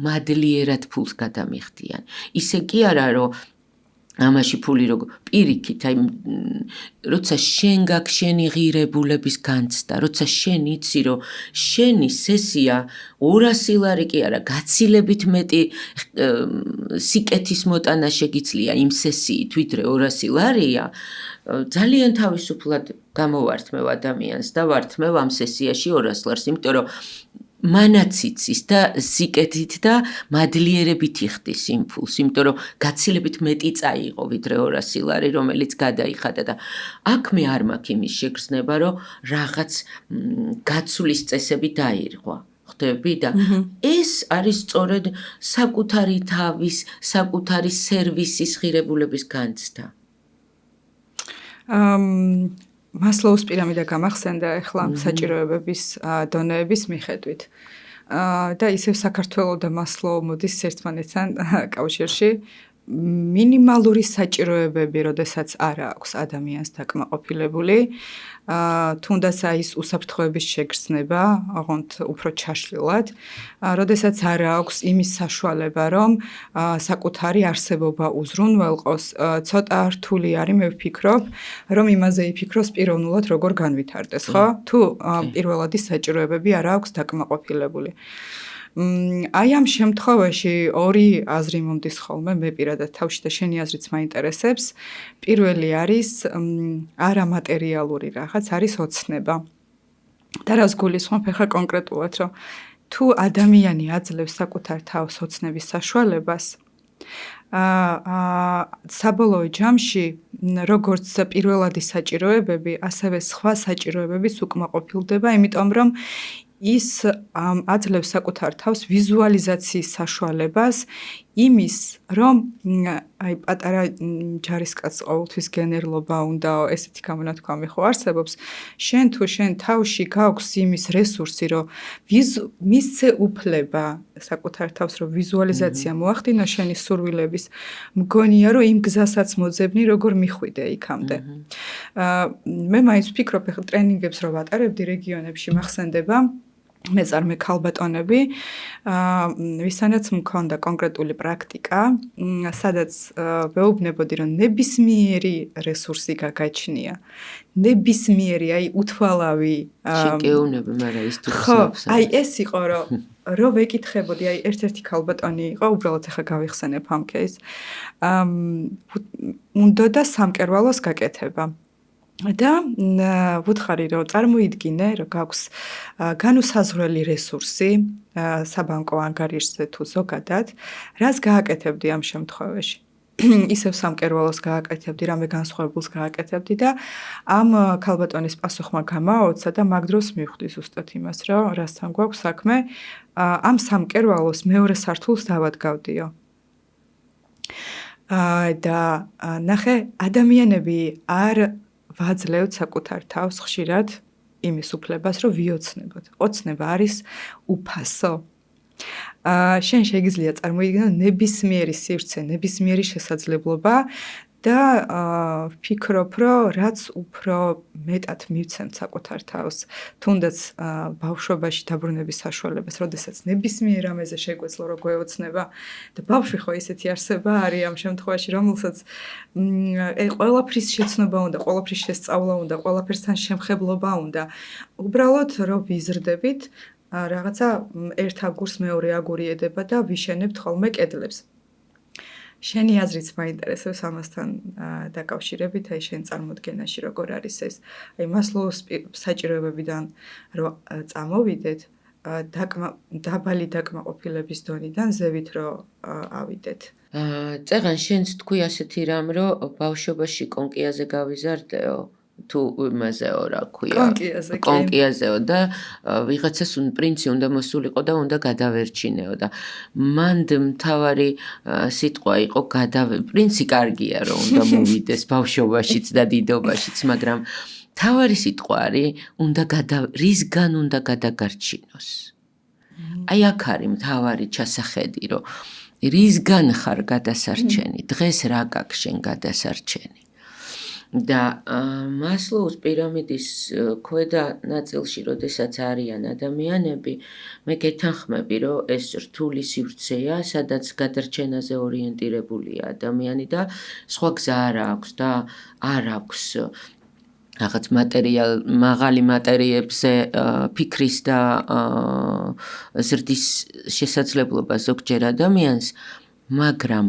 მადლიერად ფულს გადამიხდიან. ისე კი არა, რომ ამაში ფული როგორ პირიქით, აი როცა შენ გაქვს შენი ღირებულების განცდა, როცა შენ იცი, რომ შენი სესია 200 ლარი კი არა, გაცილებით მეტი სიკეთის მოტანა შეგიძლია იმ სესიით, ვიდრე 200 ლარია, ძალიან თავისუფლად გამოვართმევ ადამიანს და ვართმევ ამ სესიაში 200 ლარს, იმიტომ რომ მანაც იცის და სიკეთით და მადლიერებით იხდის იმ ფულს, იმიტომ რომ გაცილებით მეტი წაიღო, ვიდრე 200 ლარი, რომელიც გადაიხადა და აქ მე არ მაქვს იმის შეგრძნება, რომ რაღაც გაცვლის წესები დაირღვა. ხვდები და ეს არის სწორედ საკუთარი თავის, საკუთარი სერვისის ღირებულების განცდა. მასლოუს პირამიდა გამახსენდა ახლა საჭიროებების დონეების მიხედვით. და ისევ საქართველოს და მასლოუ მოდის ერთმანეთთან კავშირში. მინიმალური საჭიროებები, როდესაც არ აქვს ადამიანს დაკმაყოფილებული, თუნდაც აი ეს უსაფრთხოების შეგრძნება, ოღონდ უფრო ჩაშლილად, როდესაც არ აქვს იმის საშუალება, რომ საკუთარი არსებობა უზრუნველყოს, ცოტა რთული არის, მე ვფიქრობ, რომ იმაზე იფიქროს პიროვნულად როგორ განვითარდეს, ხო? თუ პირველად ის საჭიროებები არ აქვს დაკმაყოფილებული. აი ამ შემთხვევაში ორი აზრი მომდის ხოლმე, მე პირადად თავში და შენი აზრიც მაინტერესებს. პირველი არის არამატერიალური რაღაც, არის ოცნება. და რას გულისხმობ ახლა კონკრეტულად, რომ თუ ადამიანი აძლევს საკუთარ თავს ოცნების საშუალებას, საბოლოო ჯამში, როგორც პირველადი საჭიროებები, ასევე სხვა საჭიროებებიც უკმაყოფილდება, იმიტომ რომ ის აძლევს საკუთარ თავს ვიზუალიზაციის საშუალებას იმის, რომ აი პატარა ჯარისკაცს ყოველთვის გენერლობა უნდა, ესეთი გამონათქვამი ხო არსებობს, შენ თუ შენ თავში გაქვს იმის რესურსი, რომ მისცე უფლება საკუთარ თავს, რომ ვიზუალიზაცია მოახდინო შენი სურვილების, მგონია, რომ იმ გზასაც მოძებნი, როგორ მიხვიდე იქამდე. მე მაინც ვფიქრობ, ახლა ტრენინგებს რო ვატარებდი რეგიონებში, მახსენდება მეწარმე ქალბატონები, ვისთანაც მქონდა კონკრეტული პრაქტიკა, სადაც ვეუბნებოდი, რომ ნებისმიერი რესურსი გაგაჩნია, ნებისმიერი, აი უთვალავი შეკეუნები, მაგრამ ის თუ ხო, აი ეს იყო, რომ ვეკითხებოდი, აი ერთ-ერთი ქალბატონი იყო, უბრალოდ ახლა გავიხსენებ ამ кейსს, უნდა და სამკერვალოს გაკეთება. და ვუთხარი, რომ წარმოიდგინე, რომ გაქვს განუსაზღვრელი რესურსი საბანკო ანგარიშზე თუ ზოგადად, რას გააკეთებდი ამ შემთხვევაში? ისევ სამკერვალოს გააკეთებდი, რამე განსხვავებულს გააკეთებდი და ამ ქალბატონის პასუხმა გამაოცა და მაგ დროს მივხვდი ზუსტად იმას, რომ რასთან გვაქვს საქმე, ამ სამკერვალოს მეორე სართულს დავადგავდიო. და ნახე, ადამიანები არ ვაძლევთ საკუთარ თავს ხშირად იმის უფლებას, რომ ვიოცნებოთ. ოცნება არის უფასო. შენ შეგიძლია წარმოიდგინო ნებისმიერი სივრცე, ნებისმიერი შესაძლებლობა და ვფიქრობ, რომ რაც უფრო მეტად მივცემთ საკუთარ თავს, თუნდაც ბავშვობაში დაბრუნების საშუალებას, როდესაც ნებისმიერ რამეზე შეგვეძლო, რომ გვეოცნება და ბავშვი ხო ისეთი არსება არის ამ შემთხვევაში, რომელსაც ყველაფრის შეცნობა უნდა, ყველაფრის შესწავლა უნდა, ყველაფერსთან შემხებლობა უნდა. უბრალოდ რომ ვიზრდებით, რაღაცა ერთ აგურს მეორე აგური ედება და ვიშენებთ ხოლმე კედლებს. შენი აზრიც მაინტერესებს ამასთან დაკავშირებით, აი შენ წარმოდგენაში როგორ არის ეს? აი მასლოუს საჭიროებებიდან რო წამოვიდეთ, დაბალი დაკმაყოფილების დონიდან ზევით რო ავიდეთ. წეღან შენც თქვი ასეთი რამ, რომ ბავშვობაში კონკიაზე გავიზარდეო. თუ იმაზეო რა ქვია, კონკიაზეო და ვიღაცას პრინცი უნდა მოსულიყო და უნდა გადავერჩინეო და მანდ მთავარი სიტყვა იყო პრინცი კარგია რომ უნდა მოვიდეს ბავშვობაშიც და დიდობაშიც, მაგრამ თავარი სიტყვა არის რისგან უნდა გადაგარჩინოს. აი აქ არის მთავარი ჩასახედი, რომ რისგან ხარ გადასარჩენი, დღეს რა გაქვს შენ გადასარჩენი. და მასლოუს პირამიდის ქვედა ნაწილში, როდესაც არიან ადამიანები, მე გეთანხმები, რომ ეს რთული სივრცეა, სადაც გადარჩენაზე ორიენტირებულია ადამიანი და სხვა გზა არ აქვს და არ აქვს რაღაც მაღალი მატერიებზე ფიქრის და ზრდის შესაძლებლობა ზოგჯერ ადამიანს, მაგრამ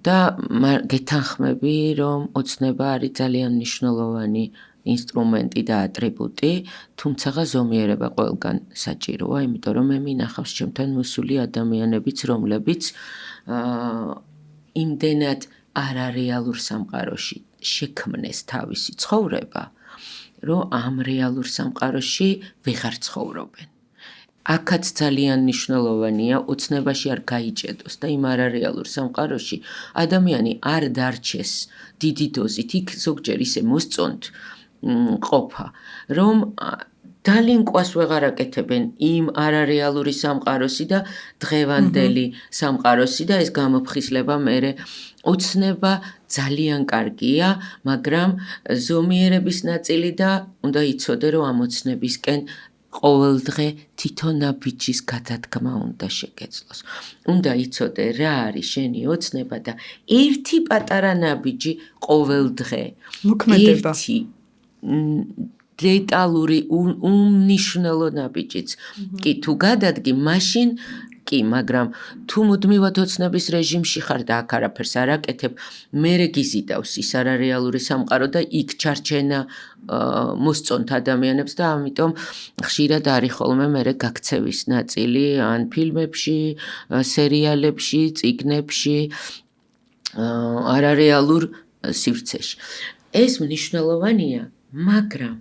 და გეთანხმები, რომ ოცნება არის ძალიან მნიშვნელოვანი ინსტრუმენტი და ატრიბუტი, თუმცა ზომიერება ყველგან საჭიროა, იმიტომ რომ მე მინახავს ჩემთან მოსული ადამიანებიც, რომლებიც იმდენად არარეალურ სამყაროში შექმნეს თავისი ცხოვრება, რომ ამ რეალურ სამყაროში ვეღარ ცხოვრობენ. აქაც ძალიან მნიშვნელოვანია ოცნებაში არ გაიჭედოს და იმ არარეალურ სამყაროში ადამიანი არ დარჩეს დიდი დოზით, იქ ზოგჯერ ისე მოსწონთ ყოფა, რომ დალინკვას ვეღარ აკეთებენ იმ არარეალური სამყაროსი და დღევანდელი სამყაროსი და ეს გამოფხიზლება მერე ოცნება ძალიან კარგია, მაგრამ ზომიერების ნაწილი და უნდა იცოდე, რომ ამ ოცნებისკენ ყოველდღე თვითონ ნაბიჯის გადადგმა უნდა შეგეძლოს. უნდა იცოდე რა არის შენი ოცნება და ერთი პატარა ნაბიჯი ყოველდღე. მოქმედება. ერთი დეტალური უმნიშვნელო ნაბიჯიც. კი თუ გადადგი, მაშინ კი, მაგრამ თუ მუდმივად ოცნების რეჟიმში ხარ და აქ არაფერს არ აკეთებ, მერე გიზიდავს ის არარეალური სამყარო და იქ ჩარჩენა მოსწონთ ადამიანებს და ამიტომ ხშირად არის ხოლმე მერე გაქცევის ნაწილი ან ფილმებში, სერიალებში, წიგნებში, არარეალურ სივრცეში. ეს მნიშვნელოვანია, მაგრამ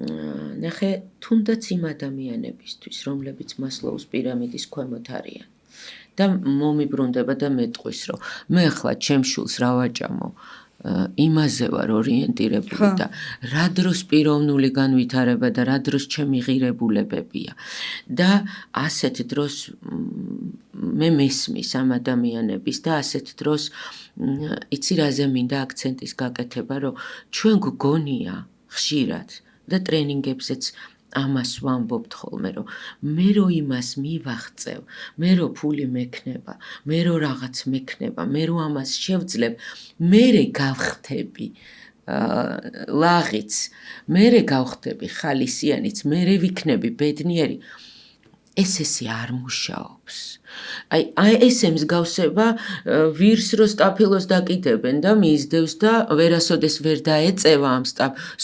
ნახე, თუნდაც იმ ადამიანებისთვის, რომლებიც მასლოუს პირამიდის ქვემოთ არიან და მომიბრუნდება და მეტყვის, რომ მე ახლა ჩემ შულს რა ვაჭამო, იმაზე ვარ ორიენტირებული და რა დროს პიროვნული განვითარება და რა დროს ჩემი ღირებულებებია და ასეთ დროს მე მესმის ამ ადამიანების და ასეთ დროს იცი რაზე მინდა აქცენტის გაკეთება, რომ ჩვენ გგონია ხშირად და ტრენინგებზეც ამას ვამბობთ ხოლმე, რომ მე რო იმას მივაღწევ, მე რო ფული მექნება, მე რო რაღაც მექნება, მე რო ამას შევძლებ, მერე გავხდები ლაღიც, მერე გავხდები ხალისიანიც, მერე ვიქნები ბედნიერი. ესე არ მუშაობს. აი ესე მსგავსება ვირს რო სტაფილოს დაკიდებენ და მიიზდევს და ვერასოდეს ვერ დაეწევა ამ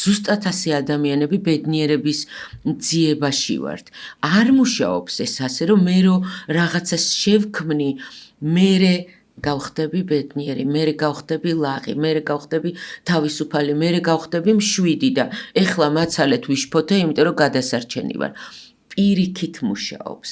ზუსტად ასე ადამიანები ბედნიერების ძიებაში ვართ. არ მუშაობს ეს ასე, რომ მე რო რაღაცას შევქმნი, მერე გავხდები ბედნიერი, მერე გავხდები ლაღი, მერე გავხდები თავისუფალი, მერე გავხდები მშვიდი და ეხლა მაცალეთ ვიშფოთე, იმიტომ რომ გადასარჩენი ვარ. პირიქით მუშაობს.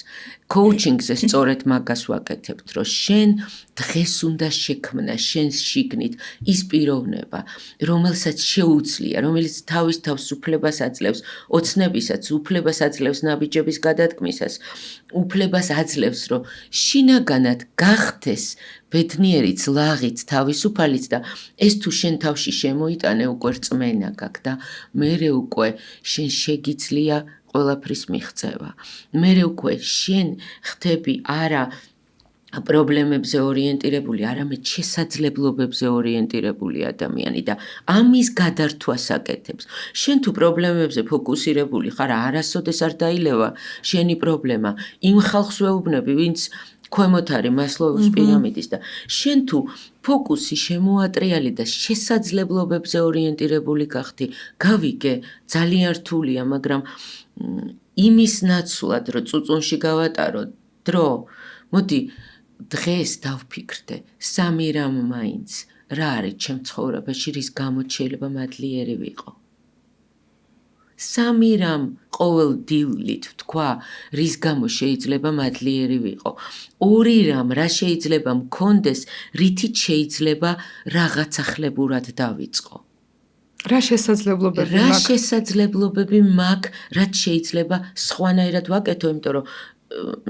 კოუჩინგზე სწორედ მაგას ვაკეთებთ, რომ შენ დღეს უნდა შექმნა შენს შიგნით ის პიროვნება, რომელსაც შეუძლია, რომელიც თავის თავს უფლებას აძლევს, ოცნებისაც, უფლებას აძლევს ნაბიჯების გადადგმისას, უფლებას აძლევს, რომ შინაგანად გახდეს ბედნიერიც, ლაღიც, თავისუფალიც და ეს თუ შენ თავში შემოიტანე, უკვე რწმენა გაქვს და მერე უკვე შენ შეგიძლია ყველაფრის მიღწევა. მერე უკვე შენ ხდები არა პრობლემებზე ორიენტირებული, არამედ შესაძლებლობებზე ორიენტირებული ადამიანი და ამის გადართვას აკეთებს. შენ თუ პრობლემებზე ფოკუსირებული ხარ, არასოდეს არ დაილევა შენი პრობლემა. იმ ხალხს ვეუბნები, ვინც ქვემოთ არის მასლოუს პირამიდის და შენ თუ ფოკუსი შემოატრიალი და შესაძლებლობებზე ორიენტირებული გახდი, გავიგე, ძალიან რთულია, მაგრამ იმის ნაცვლად, რომ წუწუნში გავატარო დრო, მოდი დღეს დავფიქრდე, სამი რამ მაინც რა არის ჩემ ცხოვრებაში, რის გამოც შეიძლება მადლიერი ვიყო. სამი რამ ყოველ დილით ვთქვა, რის გამო შეიძლება მადლიერი ვიყო. ორი რამ რა შეიძლება მქონდეს, რითიც შეიძლება რაღაც ახლებურად დავიწყო. რა შესაძლებლობები რა მაქვს? შესაძლებლობები მაქვს, რაც შეიძლება სხვანაირად ვაკეთო, იმიტომ რომ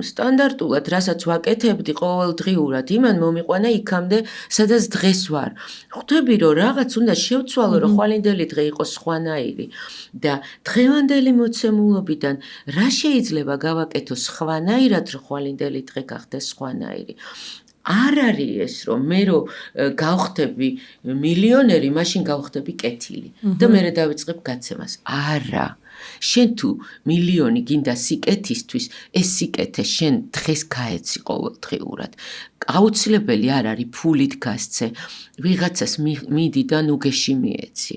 სტანდარტულად, რასაც ვაკეთებდი ყოველდღიურად, იმან მომიყვანა იქამდე, სადაც დღეს ვარ. ხვდები, რომ რაღაც უნდა შევცვალო, რომ ხვალინდელი დღე იყოს სხვანაირი და დღევანდელი მოცემულობიდან რა შეიძლება გავაკეთო სხვანაირად, რომ ხვალინდელი დღე გახდეს სხვანაირი. არ არის ეს, რომ მე გავხდები მილიონერი, მაშინ გავხდები კეთილი და მე დავიწყებ გაცემას. არა. შენ თუ მილიონი გინდა სიკეთისთვის, ეს სიკეთე შენ დღეს გაეცი ყოველდღიურად. აუცილებელი არ არის ფულით გასცე, ვიღაცას მიდი და ნუგეში მიეცი,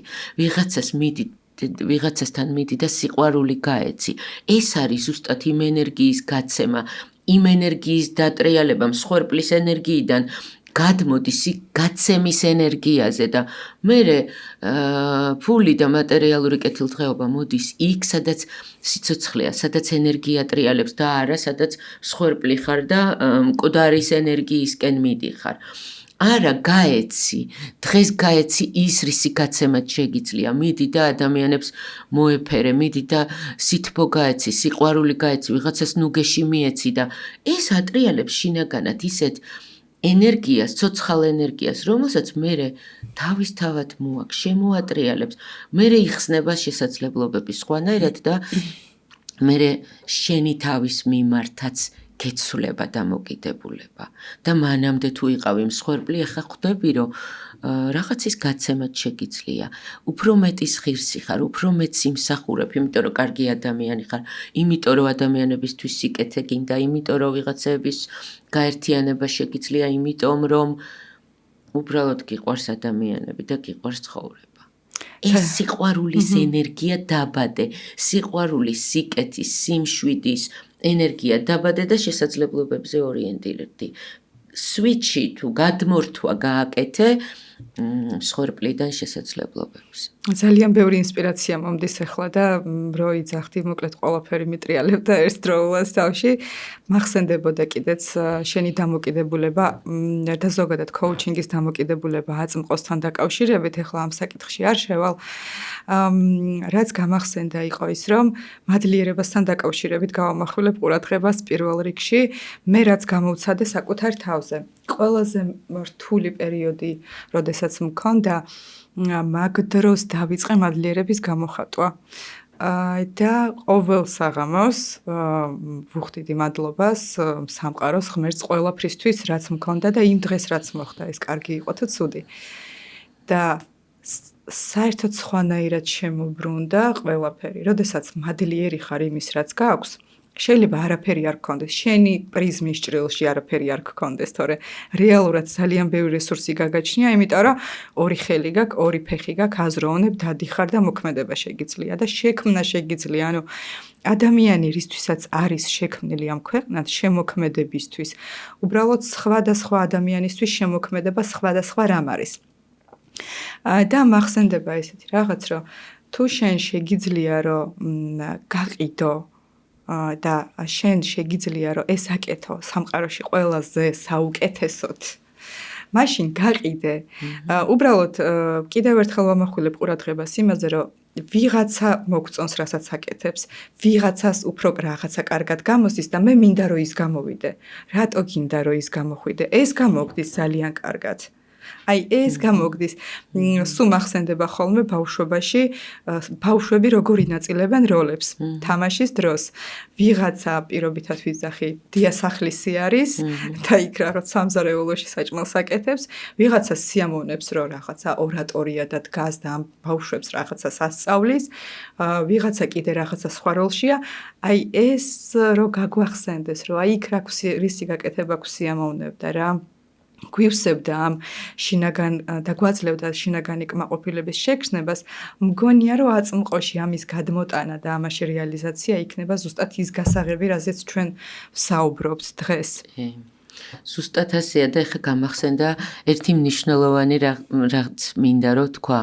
ვიღაცასთან მიდი და სიყვარული გაეცი. ეს არის ზუსტად იმ ენერგიის გაცემა, იმ ენერგიის დატრიალება მსხვერპლის ენერგიიდან გადმოდის გაცემის ენერგიაზე და მერე ფული და მატერიალური კეთილდღეობა მოდის იქ, სადაც სიცოცხლეა, სადაც ენერგია ტრიალებს და არა, სადაც მსხვერპლი ხარ და მკვდარის ენერგიისკენ მიდიხარ. არა, გაეცი, დღეს გაეცი ის, რისი გაცემაც შეგიძლია. მიდი და ადამიანებს მოეფერე, მიდი და სითბო გაეცი, სიყვარული გაეცი, ვიღაცას ნუგეში მიეცი და ეს ატრიალებს შინაგანად ისეთ ენერგიას, ცოცხალ ენერგიას, რომელსაც მე თავისთავად მოაქვს, შემოატრიალებს, მე იხსნება შესაძლებლობები სხვანაირად და მე შენი თავის მიმართაც გეცვლება დამოკიდებულება და მანამდე თუ იყავი მსხვერპლი, ახლა ხვდები, რომ რაღაცის გაცემაც შეგიძლია. უფრო მეტის ღირსი ხარ, უფრო მეტს იმსახურებ, იმიტომ რომ კარგი ადამიანი ხარ, იმიტომ რომ ადამიანებისთვის სიკეთე გინდა, იმიტომ რომ ვიღაცების გაერთიანება შეგიძლია, იმიტომ რომ უბრალოდ გიყვარს ადამიანები და გიყვარს ცხოვრება. ეს სიყვარულის ენერგია დაბადე, სიყვარულის, სიკეთის, სიმშვიდის ენერგია დაბადე და შესაძლებლობებზე ორიენტირდი. სვიჩი თუ გადმორთვა გააკეთე მსხვერპლიდან შესაძლებლობებს. ძალიან ბევრი ინსპირაცია მომდის ახლა და რო იძახდი, მოკლედ ყველაფერი მიტრიალებდა ერთდროულად თავში. მახსენდებოდა კიდეც შენი დამოკიდებულება და ზოგადად კოუჩინგის დამოკიდებულება აწმყოსთან დაკავშირებით, ახლა ამ საკითხში არ შევალ. რაც გამახსენდა იყო ის, რომ მადლიერებასთან დაკავშირებით გავამახვილებ ყურადღებას პირველ რიგში, მე რაც გამოვცადე საკუთარ თავზე. ყველაზე რთული პერიოდი, როდესაც მქონდა, მაგ დროს დავიწყე მადლიერების გამოხატვა. და ყოველ საღამოს ვუხდიდი მადლობას სამყაროს ღმერთს ყველაფრისთვის, რაც მქონდა და იმ დღეს რაც მოხდა, ეს კარგი იყო თუ ცუდი. და საერთოდ სხვანაირად შემოbrunდა ყველაფერი. როდესაც მადლიერი ხარ იმის, რაც გაქვს, შეიძლება არაფერი არ გქონდეს, შენი პრიზმის ჭრილში არაფერი არ გქონდეს, თორე რეალურად ძალიან ბევრი რესურსი გაგაჩნია, იმიტომ რომ ორი ხელი გაქვს, ორი ფეხი გაქვს, აზროვნებ, დადიხარ და მოქმედება შეგიძლია და შექმნა შეგიძლია. ანუ ადამიანი რისთვისაც არის შექმნილი ამ ქვეყნად, შემოქმედებისთვის. უბრალოდ სხვადასხვა ადამიანისთვის შემოქმედება სხვადასხვა რამ არის. და მახსენდება ესეთი რაღაც, რომ თუ შენ შეგიძლია რომ გაყიდო და შენ შეგიძლია რომ ეს აკეთო სამყაროში ყველაზე საუკეთესოდ. მაშინ გაყიდე. უბრალოდ კიდევ ერთხელ ვამახვილებ ყურადღებას იმაზე, რომ ვიღაცა მოგწონს, რასაც აკეთებს, ვიღაცას უფრო რაღაცა კარგად გამოსდის და მე მინდა რომ ის გამოვიდე. რატო გინდა რომ ის გამოხვიდე? ეს გამოგდის ძალიან კარგად. აი ეს გამოგდის. სულ მახსენდება ხოლმე ბავშვობაში, ბავშვები როგორ ინაწილებენ როლებს თამაშის დროს. ვიღაცა პირობითად ვიზახი დიასახლისი არის და იქ რაღაც სამზარეულოში საჭმელს აკეთებს, ვიღაცა სიამოვნებს რომ რაღაცა ორატორია და დგას და ამ ბავშვებს რაღაცას ასწავლის, ვიღაცა კიდე რაღაცა სხვა როლშია. აი ეს რომ გაგვახსენდეს, რომ აი იქ რა რისი გაკეთება გვსიამოვნებდა რა. გვივსებდა ამ შინაგან და გვაძლევდა შინაგანი კმაყოფილების შექმნებას, მგონია რომ აწმყოში ამის გადმოტანა და ამაში რეალიზაცია იქნება ზუსტად ის გასაღები, რაზეც ჩვენ ვსაუბრობთ დღეს. ზუსტად ასეა და ეხლა გამახსენდა ერთი მნიშვნელოვანი რაც მინდა რომ თქვა.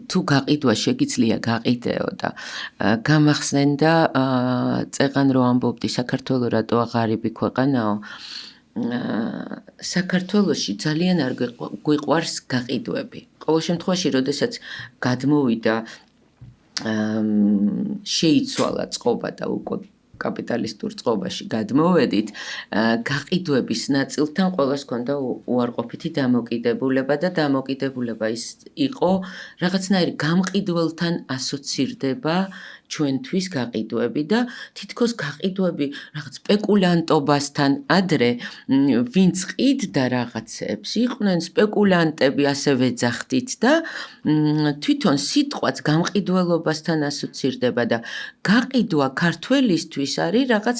თუ გაყიდვა შეგიძლია გაყიდეო და გამახსენდა წეღან რომ ამბობდი საქართველოს რატო ღარიბი ქვეყანაო. საქართველოში ძალიან არ გვიყვარს გაყიდვები. ყოველ შემთხვევაში, როდესაც გადმოვიდა შეიცვალა წყობა და უკვე კაპიტალისტურ წყობაში გადმოვედით, გაყიდვების ნაწილთან ყველას ჰქონდა უარყოფითი დამოკიდებულება და დამოკიდებულება ის იყო რაღაცნაირი გამყიდველთან ასოცირდება ჩვენთვის გაყიდვები და თითქოს გაყიდვები რაღაც სპეკულანტობასთან ადრე ვინც ყიდდა რაღაცებს იყვნენ სპეკულანტები ასევე ძახდით და თვითონ სიტყვაც გამყიდველობასთან ასოცირდება და გაყიდვა ქართველისთვის არის რაღაც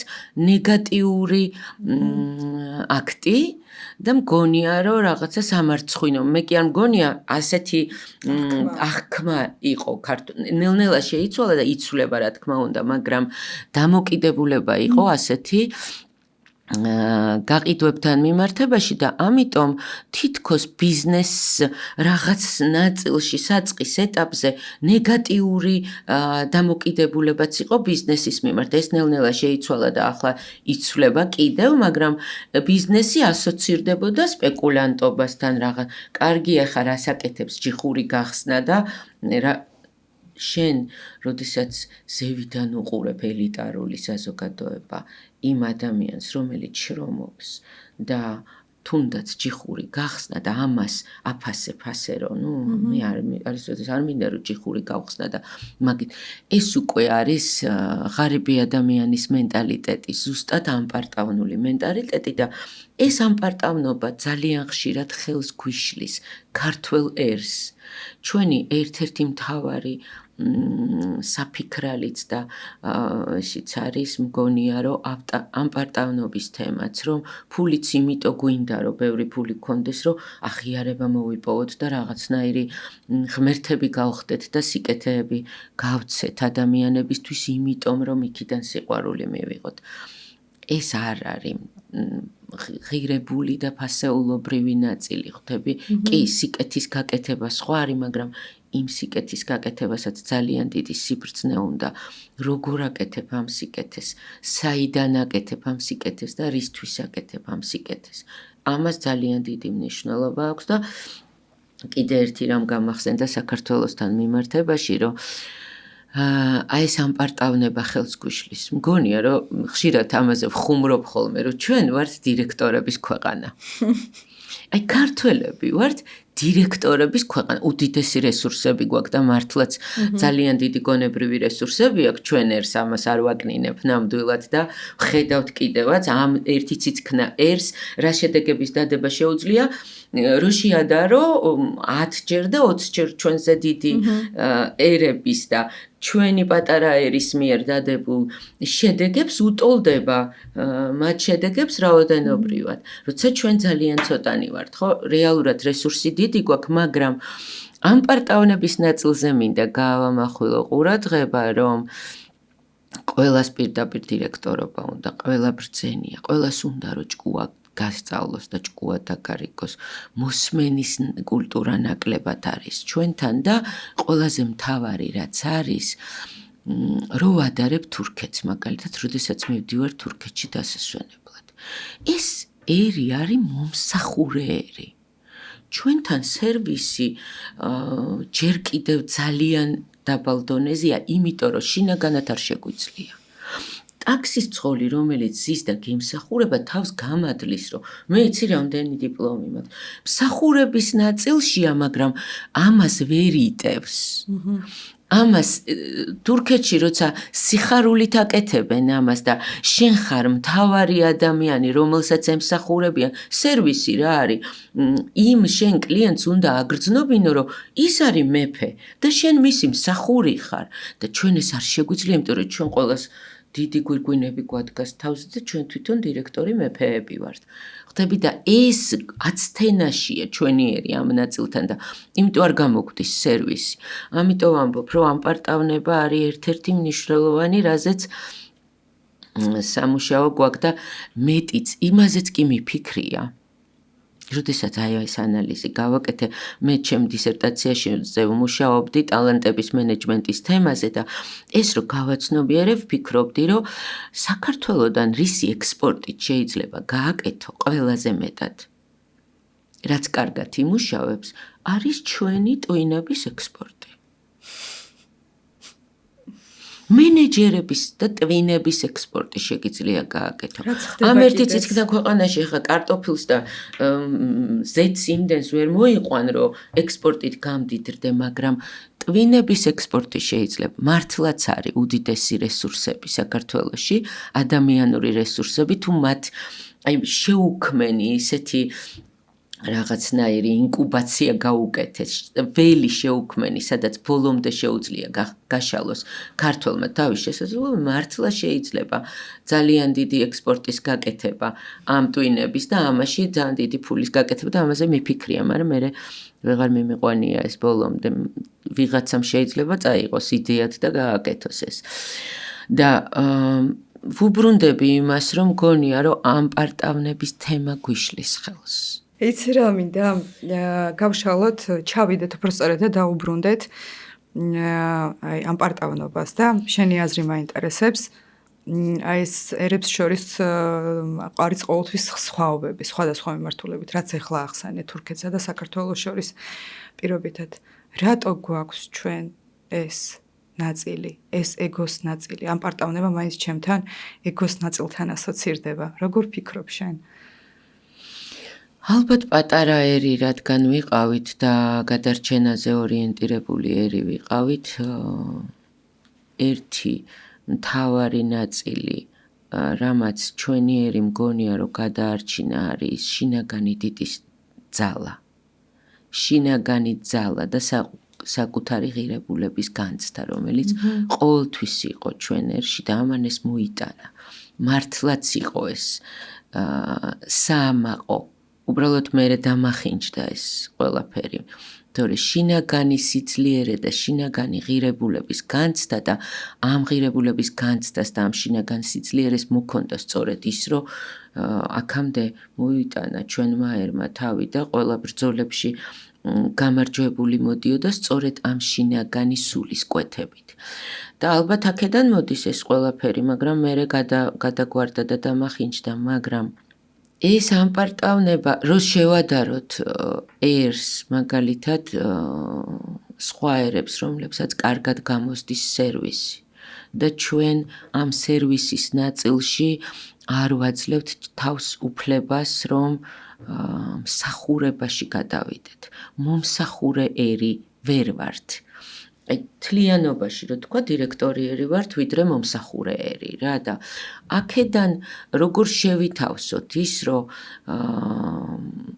ნეგატიური აქტი და მგონია რომ რაღაცა სამარცხვინო მე კი არ მგონია ასეთი აღქმა იყო ნელ-ნელა შეიცვალა და იცვლება რა თქმა უნდა მაგრამ დამოკიდებულება იყო ასეთი გაყიდვებთან მიმართებაში და ამიტომ თითქოს ბიზნესს რაღაც ნაწილში საწყის ეტაპზე ნეგატიური დამოკიდებულებაც იყო ბიზნესის მიმართ. ეს ნელ-ნელა შეიცვალა და ახლა იცვლება კიდევ, მაგრამ ბიზნესი ასოცირდებოდა სპეკულანტობასთან რაღაც. კარგია ხა რას აკეთებს ჯიხური გახსნა და შენ, როდესაც ზევიდან უყურებ ელიტარული საზოგადოება იმ ადამიანს, რომელიც შრომობს და თუნდაც ჯიხური გახსნა და ამას აფასებ ასე რომ, მე არის არ მინდა რომ ჯიხური გავხსნა და მაგით ეს უკვე არის ღარიბი ადამიანის მენტალიტეტი, ზუსტად ამპარტავნული მენტალიტეტი და ეს ამპარტავნობა ძალიან ხშირად ხელს გვიშლის ქართველ ერს. ჩვენი ერთ-ერთი მთავარი საფიქრალიც და ისიც არის მგონია რომ ამპარტავნობის თემაც რომ ფულიც იმიტომ გვინდა რომ ბევრი ფული გქონდეს რომ აღიარება მოვიპოვოთ და რაღაცნაირი ღმერთები გავხდეთ და სიკეთეები გავცეთ ადამიანებისთვის იმიტომ რომ იქიდან სიყვარული მივიღოთ. ეს არ არის ღირებული და ფასეულობრივი ნაწილი ხვდები კი სიკეთის გაკეთება სხვა არის მაგრამ იმ სიკეთის გაკეთებასაც ძალიან დიდი სიბრძნე უნდა როგორ აკეთებ ამ სიკეთეს საიდან აკეთებ ამ სიკეთეს და რისთვის აკეთებ ამ სიკეთეს ამას ძალიან დიდი მნიშვნელობა აქვს და კიდე ერთი რამ გამახსენდა საქართველოსთან მიმართებაში რომ აი ეს ამპარტავნება ხელს გვიშლის. მგონია რომ ხშირად ამაზე ვხუმრობ ხოლმე რომ ჩვენ ვართ დირექტორების ქვეყანა. აი ქართველები ვართ დირექტორების ქვეყანა. უდიდესი რესურსები გვაქვს და მართლაც ძალიან დიდი გონებრივი რესურსები აქვს. ჩვენ ერს ამას არ ვაკნინებ ნამდვილად და ვხედავთ კიდევაც ამ ერთი ციცქნა ერს რა შედეგების დადება შეუძლია რო შეადარო 10 ჯერ და 20 ჯერ ჩვენზე დიდი ერების და ჩვენი პატარა ერის მიერ დადებულ შედეგებს უტოლდება მათ შედეგებს რაოდენობრივად. როცა ჩვენ ძალიან ცოტანი ვართ, ხო? რეალურად რესურსი დიდი გვაქვს, მაგრამ ამ პარტავნების ნაწილზე მინდა გავამახვილო ყურადღება, რომ ყველას პირდაპირ დირექტორობა უნდა, ყველა ბრძენია, ყველას უნდა რომ ჭკუა გასწავლოს და ჭკუა დაგარიგოს. მოსმენის კულტურა ნაკლებად არის ჩვენთან და ყველაზე მთავარი რაც არის რო ვადარებ თურქეთს მაგალითად, როდესაც მივდივარ თურქეთში დასასვენებლად. ეს ერი არის მომსახურე ერი. ჩვენთან სერვისი ჯერ კიდევ ძალიან დაბალ დონეზეა, იმიტომ რომ შინაგანად არ შეგვიძლია. ტაქსის ცხოველი, რომელიც ზის და გემსახურება თავს გამადლის, რომ მე იცი რამდენი დიპლომი მაქვს. მსახურების ნაწილშია, მაგრამ ამას ვერ იტევს. ამას თურქეთში როცა სიხარულით აკეთებენ ამას და შენ ხარ მთავარი ადამიანი, რომელსაც ემსახურებიან, სერვისი რა არის? იმ შენ კლიენტს უნდა აგრძნობინო, რომ ის არის მეფე და შენ მისი მსახური ხარ და ჩვენ ეს არ შეგვიძლია, იმიტომ რომ ჩვენ ყოველას დიდი გვირგვინები გვადგას თავზე და ჩვენ თვითონ დირექტორი მეფეები ვართ. ხვდები და ეს აცთენაშია ჩვენი ერი ამ ნაწილთან და იმიტომ არ გამოგვდის სერვისი. ამიტომ ვამბობ, რომ ამ პარტავნება არის ერთ-ერთი მნიშვნელოვანი, რაზეც სამუშაო გვაქვს და მეტიც იმაზეც კი მიფიქრია. როდესაც აი ეს ანალიზი გავაკეთე, მე ჩემ დისერტაციაში ვმუშაობდი ტალანტების მენეჯმენტის თემაზე და ეს რო გავაცნობიერე, ვფიქრობდი, რომ საქართველოდან რისი ექსპორტით შეიძლება გააკეთო ყველაზე მეტად. რაც კარგად იმუშავებს, არის ჩვენი ტვინების ექსპორტი. მენეჯერების და ტვინების ექსპორტი შეგიძლია გააკეთო. ამ ერთი ციხნა ქვეყანაში ხა კარტოფილს და ზეთს იმდენს ვერ მოიყვან, რომ ექსპორტით გამდიდრდე, მაგრამ ტვინების ექსპორტი შეიძლება. მართლაც არის უდიდესი რესურსები საქართველოში, ადამიანური რესურსები, თუ მათ აი შეუქმენი ისეთი რაღაცნაირი ინკუბაცია გაუკეთეს, ველი შეუქმენი, სადაც ბოლომდე შეუძლია გაშალოს ქართველმა თავის შესაძლებლობა, მართლა შეიძლება ძალიან დიდი ექსპორტის გაკეთება ამ ტვინების და ამაში ძალიან დიდი ფულის გაკეთება და ამაზე მიფიქრია, მაგრამ მე ვეღარ მიმიყვანია ეს ბოლომდე. ვიღაცამ შეიძლება წაიღოს იდეად და გააკეთოს ეს. და ვუბრუნდები იმას, რომ მგონია, რომ ამ პარტავნების თემა გვიშლის ხელს. იცი რა მინდა, გავშალოთ, ჩავიდეთ უბრალოდ და დაუბრუნდეთ აი ამ პარტავნობას და შენი აზრი მაინტერესებს. აი ეს ერებს შორის არის ყოველთვის სხვაობები, სხვადასხვა მიმართულებით, რაც ეხლა ახსენე თურქეთსა და საქართველოს შორის პირობითად. რატო გვაქვს ჩვენ ეს ნაწილი, ეს ეგოს ნაწილი? ამ პარტავნება მაინც ჩემთან ეგოს ნაწილთან ასოცირდება. როგორ ფიქრობ შენ? ალბათ პატარა ერი, რადგან ვიყავით და გადარჩენაზე ორიენტირებული ერი ვიყავით, ერთი მთავარი ნაწილი, რამაც ჩვენი ერი მგონია, რომ გადაარჩინა არის შინაგანი დიდი ძალა. შინაგანი ძალა და საკუთარი ღირებულების განცდა, რომელიც ყოველთვის იყო ჩვენ ერში და ამან ეს მოიტანა. მართლაც იყო ეს საამაყო. უბრალოდ მე დამახინჯდა ეს ყველაფერი. თორე შინაგანი სიძლიერე და შინაგანი ღირებულების განცდა და ამ ღირებულების განცდას და ამ შინაგან სიძლიერეს მოქონდა სწორედ ის, რომ აქამდე მოიტანა ჩვენმა ერმა თავი და ყველა ბრძოლებში გამარჯვებული მოდიოდა სწორედ ამ შინაგანი სულის კვეთებით. და ალბათ აქედან მოდის ეს ყველაფერი, მაგრამ მე გადაგვარდა და დამახინჯდა, მაგრამ ეს ამ პარტავნება, რო შევადაროთ ერს, მაგალითად სხვა ერებს, რომლებსაც კარგად გამოსდის სერვისი და ჩვენ ამ სერვისის ნაწილში არ ვაძლევთ თავს უფლებას, რომ მსახურებაში გადავიდეთ. მომსახურე ერი ვერ ვართ. თლიანობაში, რო თქვა, დირექტორი ერი ვართ, ვიდრე მომსახურე ერი რა და აქედან როგორ შევითავსოთ ის, რომ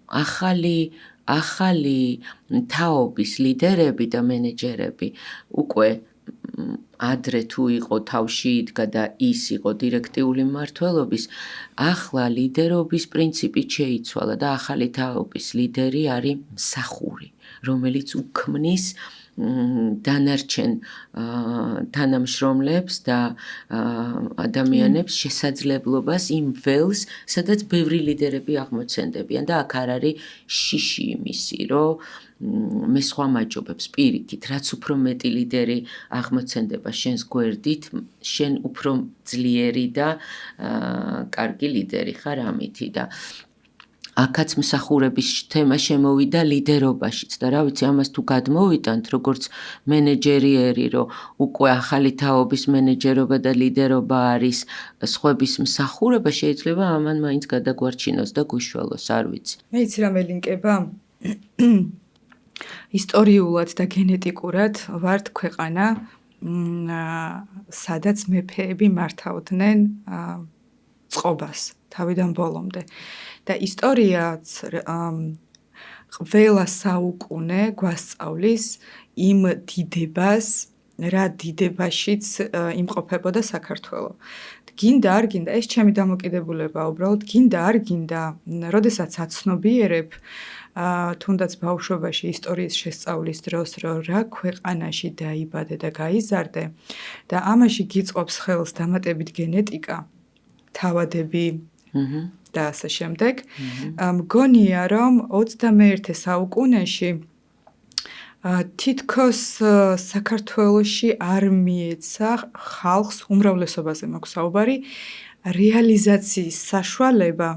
ახალი თაობის ლიდერები და მენეჯერები უკვე ადრე თუ იყო თავში იდგა და ის იყო დირექტიული მმართველობის, ახლა ლიდერობის პრინციპი შეიცვალა და ახალი თაობის ლიდერი არის მსახური, რომელიც უქმნის დანარჩენ თანამშრომლებს და ადამიანებს შესაძლებლობას იმ ველს, სადაც ბევრი ლიდერები აღმოცენდებიან და აქ არ არის შიში იმისი, რომ მე სხვა მაჯობებს პირიქით, რაც უფრო მეტი ლიდერი აღმოცენდება შენს გვერდით, შენ უფრო ძლიერი და კარგი ლიდერი ხარ ამითი და აქაც მსახურების თემა შემოვიდა ლიდერობაშიც და რა ვიცი, ამას თუ გადმოვიტანთ, როგორც მენეჯერიერი, რომ უკვე ახალი თაობის მენეჯერობა და ლიდერობა არის სხვების მსახურება, შეიძლება ამან მაინც გადაგვარჩინოს და გვიშველოს, არ ვიცი. მე იცი რა მელინკება? ისტორიულად და გენეტიკურად ვართ ქვეყანა, სადაც მეფეები მართავდნენ წყობას თავიდან ბოლომდე. და ისტორიაც ყველა საუკუნე გვასწავლის იმ დიდებას, რა დიდებაშიც იმყოფებოდა საქართველო. გინდა არ გინდა, ეს ჩემი დამოკიდებულებაა, უბრალოდ გინდა არ გინდა, როდესაც აცნობიერებ თუნდაც ბავშვობაში ისტორიის შესწავლის დროს, რომ რა ქვეყანაში დაიბადე და გაიზარდე და ამაში გიწყობს ხელს დამატებით გენეტიკა, თავადები, და ასე შემდეგ. მგონია, რომ 21 საუკუნეში თითქოს საქართველოში არ მიეცა ხალხს უმრავლესობაზე მაქვს საუბარი რეალიზაციის საშუალება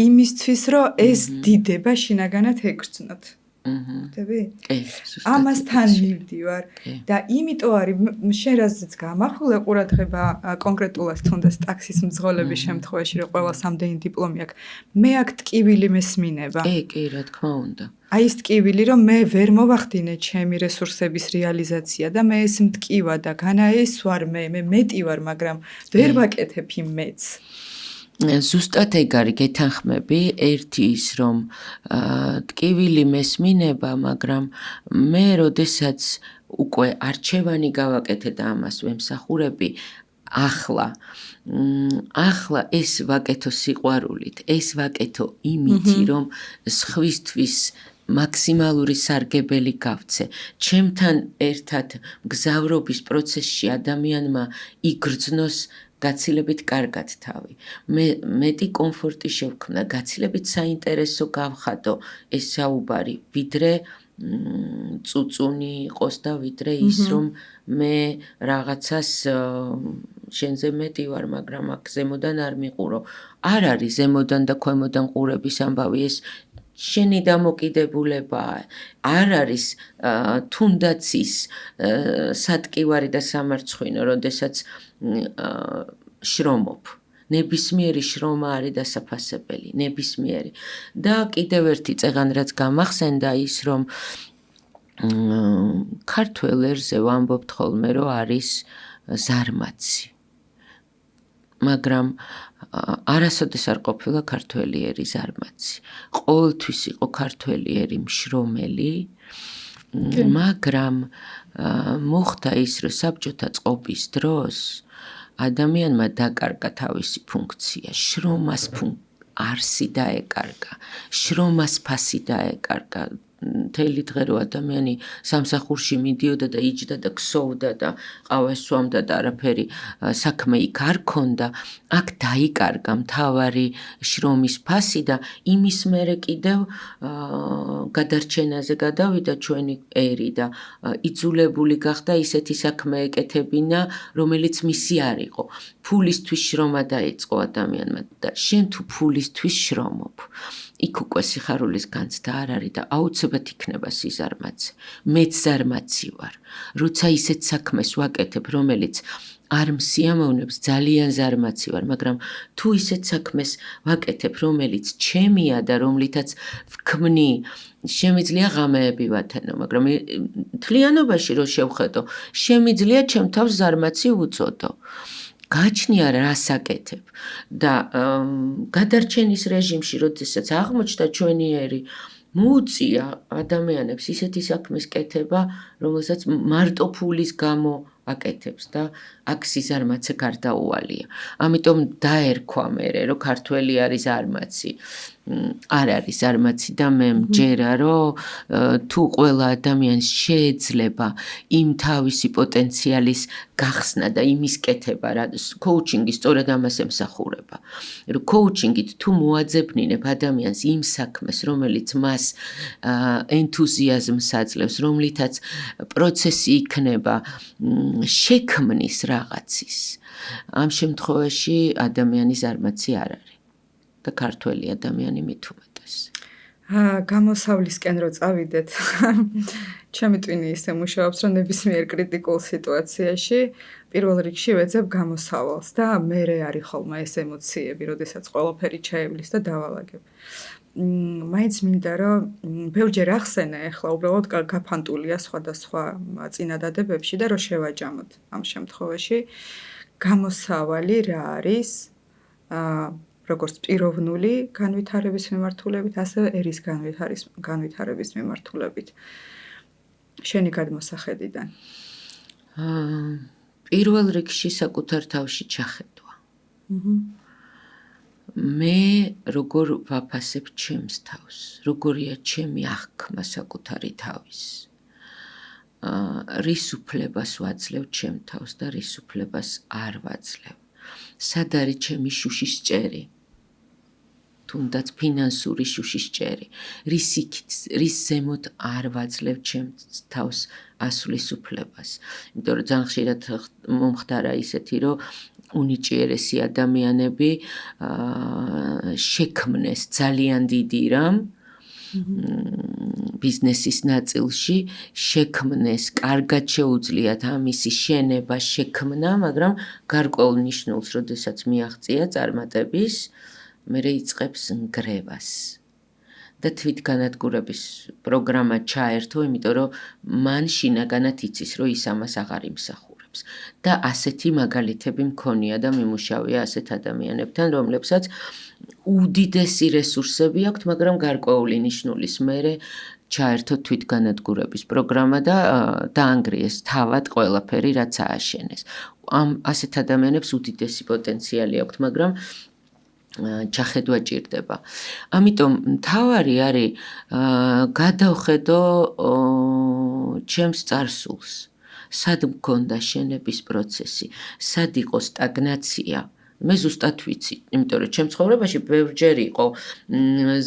იმისთვის, რომ ეს დიდება შინაგანად ეგრძნოთ. ხდები? ამასთან მივდივარ და იმიტომ არის შენ რაზეც გამახვილე ყურადღება კონკრეტულად თუნდაც ტაქსის მძღოლების შემთხვევაში რომ ყველა სამდენი დიპლომი აქვს მე აქ ტკივილი მესმინება კი რა თქმა უნდა აი ეს ტკივილი რომ მე ვერ მოვახდინე ჩემი რესურსების რეალიზაცია და მე ეს მტკივა და განა ეს ვარ მე მეტი ვარ მაგრამ ვერ ვაკეთებ იმ მეც ზუსტად ეგ არის გეთანხმები ერთი ის რომ ტკივილი მესმინება მაგრამ მე როდესაც უკვე არჩევანი გავაკეთე და ამას ვემსახურები ახლა ეს ვაკეთო სიყვარულით ეს ვაკეთო იმითი რომ სხვისთვის მაქსიმალური სარგებელი გავცე ჩემთან ერთად მგზავრობის პროცესში ადამიანმა იგრძნოს გაცილებით კარგად თავი. მეტი კომფორტი შევქმნა, გაცილებით საინტერესო გავხადო ეს საუბარი, ვიდრე წუწუნი იყოს და ვიდრე ის რომ მე რაღაცას შენზე მეტი ვარ, მაგრამ აქ ზემოდან არ მიყურო. არ არის ზემოდან და ქვემოდან ყურების ამბავი ეს შენი დამოკიდებულებაა. არ არის თუნდაც ის სატკივარი და სამარცხვინო, როდესაც შრომობ. ნებისმიერი შრომა არის დასაფასებელი, ნებისმიერი. და კიდევ ერთი წეღან რაც გამახსენდა ის რომ ქართველ ერზე ვამბობთ ხოლმე რომ არის ზარმაცი. მაგრამ არასოდეს არ ყოფილა ქართველი ერი ზარმაცი. ყოველთვის იყო ქართველი ერი მშრომელი, მაგრამ მოხდა ის რომ საბჭოთა წყობის დროს ადამიანმა დაკარგა თავისი ფუნქცია, შრომას არსი დაეკარგა, შრომას ფასი დაეკარგა. მთელი დღე რო ადამიანი სამსახურში მიდიოდა და იჯდა და ქსოვდა და ყავას სვამდა და არაფერი საქმე იქ არ ქონდა, აქ დაიკარგა მთავარი შრომის ფასი და იმის მერე კიდევ გადარჩენაზე გადავიდა ჩვენი ერი და იძულებული გახდა ისეთი საქმე ეკეთებინა, რომელიც მისი არ იყო. ფულისთვის შრომა დაიწყო ადამიანმა და შენ თუ ფულისთვის შრომობ. იქ უკვე სიხარულის განცდა არ არის და აუცილებლად იქნება სიზარმაცე. მეც ზარმაცი ვარ. როცა ისეთ საქმეს ვაკეთებ, რომელიც არ მსიამოვნებს, ძალიან ზარმაცი ვარ, მაგრამ თუ ისეთ საქმეს ვაკეთებ, რომელიც ჩემია და რომლითაც ვქმნი, შემიძლია ღამეები ვათენო, მაგრამ მთლიანობაში რო შევხედო, შემიძლია ჩემ თავს ზარმაცი ვუწოდო. გაჩნია რას აკეთებ და გადარჩენის რეჟიმში როდესაც აღმოჩნდა ჩვენი ერი მოუწია ადამიანებს ისეთი საქმის კეთება, რომელსაც მარტო ფულის გამო აკეთებს და აქ სიზარმაცე გარდაუვალია. ამიტომ დაერქვა მერე რომ ქართველი არის ზარმაცი. არ არის ზარმაცი და მე მჯერა რომ თუ ყველა ადამიანს შეეძლება იმ თავისი პოტენციალის გახსნა და იმის კეთება, რა კოუჩინგი სწორედ ამას ემსახურება. რომ კოუჩინგით თუ მოაძებნინებ ადამიანს იმ საქმეს, რომელიც მას ენთუზიაზმს აძლევს, რომლითაც პროცესი იქნება შექმნის რაღაცის. ამ შემთხვევაში ადამიანი ზარმაცი არ არის. და ქართველი ადამიანი მით უმეტეს. გამოსავლისკენ რო წავიდეთ, ჩემი ტვინი ისე მუშაობს, რომ ნებისმიერ კრიტიკულ სიტუაციაში პირველ რიგში ვეძებ გამოსავალს და მერე არის ხოლმე ეს ემოციები, როდესაც ყველაფერი ჩაივლის და დავალაგებ. მაინც მინდა რომ ბევრჯერ ახსენე, ახლა უბრალოდ გაფანტულია სხვადასხვა წინადადებებში და რო შევაჯამოთ ამ შემთხვევაში გამოსავალი რა არის როგორც პიროვნული განვითარების მიმართულებით, ასევე ერის განვითარების მიმართულებით. შენი გადმოსახედიდან. პირველ რიგში საკუთარ თავში ჩახედვა. მე როგორ ვაფასებ ჩემს თავს, როგორია ჩემი აღქმა საკუთარი თავის. რის უფლებას ვაძლევ ჩემ თავს და რის უფლებას არ ვაძლევ. სად არის ჩემი შუშის ჭერი? თუნდაც ფინანსური შუშისჭერი, რის ზემოთ არ ვაძლევ ჩემს თავს ასვლისუფლებას. იმიტომ რომ ძალიან ხშირად მომხდარა ისეთი, რომ უნიჭიერესი ადამიანები შექმნეს ძალიან დიდი რამ ბიზნესის ნაწილში, შექმნეს, კარგად შეუძლიათ ამისი შენება, შექმნა, მაგრამ გარკვეულ ნიშნულს, როდესაც მიაღწია წარმატების, მერე იწყებს ნგრევას. და თვითგანადგურების პროგრამა ჩაერთო, იმიტომ რომ მან შინაგანად იცის, რომ ის ამას აღარ იმსახურებს. და ასეთი მაგალითები მქონია და მიმუშავია ასეთ ადამიანებთან, რომლებსაც უდიდესი რესურსები აქვთ, მაგრამ გარკვეული ნიშნულის მერე ჩაერთო თვითგანადგურების პროგრამა და დაანგრიეს თავად ყველაფერი, რაც ააშენეს. ამ ასეთ ადამიანებს უდიდესი პოტენციალი აქვთ, მაგრამ ჩახედვა ჭირდება. ამიტომ მთავარი არის გადავხედო ჩემს წარსულს. სად მქონდა შენების პროცესი, სად იყო სტაგნაცია. მე ზუსტად ვიცი, იმიტომ რომ ჩემ ცხოვრებაში ბევრჯერ იყო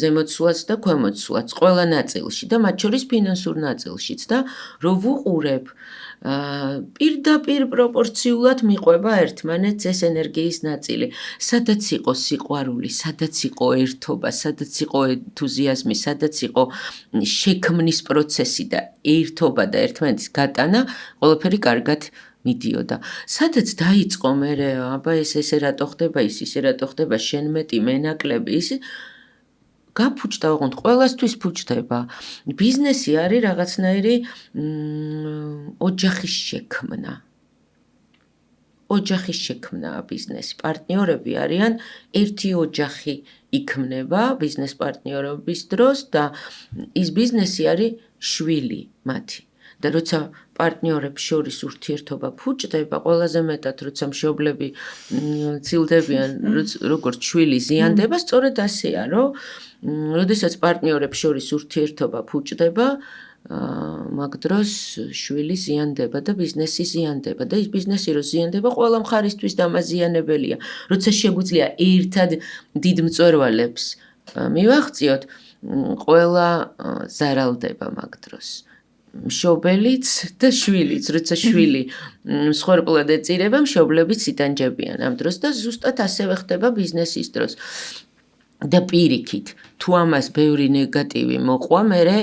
ზემოცვლაც და ქვემოცვლაც, ყველა ნაწილში და მათ შორის ფინანსურ ნაწილშიც და რო ვუყურებ პირდაპირ პროპორციულად მიყვება ერთმანეთს ეს ენერგიის ნაწილი. სადაც იყო სიყვარული, სადაც იყო ერთობა, სადაც იყო ენთუზიაზმი, სადაც იყო შექმნის პროცესი და ერთობა და ერთმანეთის გატანა, ყველაფერი კარგად მიდიოდა. სადაც დაიწყო მერე, აბა ეს რატო ხდება, ისე რატო ხდება, შენ მეტი, მე ნაკლები, ის გაფუჭდა, ოღონდ ყველასთვის ფუჭდება. ბიზნესი არის რაღაცნაირი ოჯახის შექმნა. ოჯახის შექმნაა ბიზნესი. პარტნიორები არიან ერთი ოჯახი იქმნება ბიზნეს პარტნიორობის დროს და ის ბიზნესი არის შვილი მათი. და როცა პარტნიორებს შორის ურთიერთობა ფუჭდება, ყველაზე მეტად როცა მშობლები ცილდებიან, როგორც შვილი ზიანდება, სწორედ ასეა, რომ როდესაც პარტნიორებს შორის ურთიერთობა ფუჭდება, მაგ დროს შვილი ზიანდება და ბიზნესი ზიანდება და ის ბიზნესი რო ზიანდება, ყველა მხარისთვის დამაზიანებელია. როცა შეგვიძლია ერთად დიდ მწვერვალებს მივაღწიოთ, ყველა ზარალდება მაგ დროს. მშობელიც და შვილიც, როცა შვილი მსხვერპლად ეწირება, მშობლებიც იტანჯებიან ამ დროს და ზუსტად ასევე ხდება ბიზნესის დროს. და პირიქით, თუ ამას ბევრი ნეგატივი მოყვა, მერე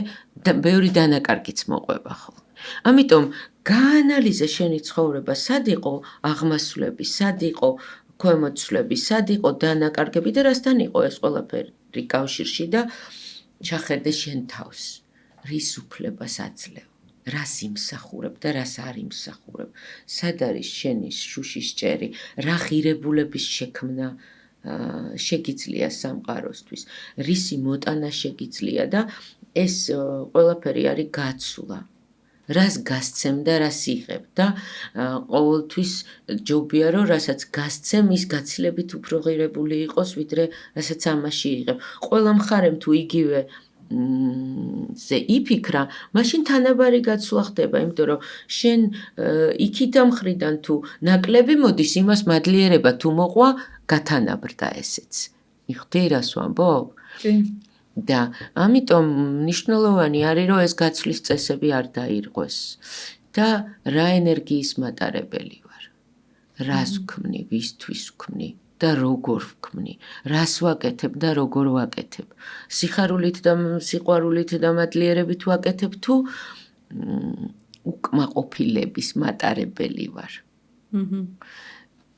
ბევრი დანაკარგიც მოყვება ხოლმე. ამიტომ გაანალიზე შენი ცხოვრება, სად იყო აღმასვლები, სად იყო ქვემოცვლები, სად იყო დანაკარგები და რასთან იყო ეს ყველაფერი კავშირში და ჩახედე შენ თავს. რის უფლებას აძლევ, რას იმსახურებ და რას არ იმსახურებ, სად არის შენი შუშისჭერი, რა ღირებულების შექმნა შეგიძლია სამყაროსთვის, რისი მოტანა შეგიძლია და ეს ყველაფერი არის გაცვლა. რას გასცემ და რას იღებ და ყოველთვის ჯობია რომ რასაც გასცემ ის გაცილებით უფრო ღირებული იყოს, ვიდრე რასაც ამაში იღებ. ყველა მხარემ თუ იგივე ზე იფიქრა, მაშინ თანაბარი გაცვლა ხდება, იმიტომ რომ შენ იქით ამ მხრიდან თუ ნაკლები მოდის, იმას მადლიერება თუ მოყვა, გათანაბრდა ესეც. იხდი რას ვამბობ? კი. და ამიტომ მნიშვნელოვანი არის, რომ ეს გაცვლის წესები არ დაირღვეს და რა ენერგიის მატარებელი ვარ. რას ვქმნი, ვისთვის ვქმნი და როგორ ვქმნი, რას ვაკეთებ და როგორ ვაკეთებ. სიხარულით და სიყვარულით და მადლიერებით ვაკეთებ თუ უკმაყოფილების მატარებელი ვარ.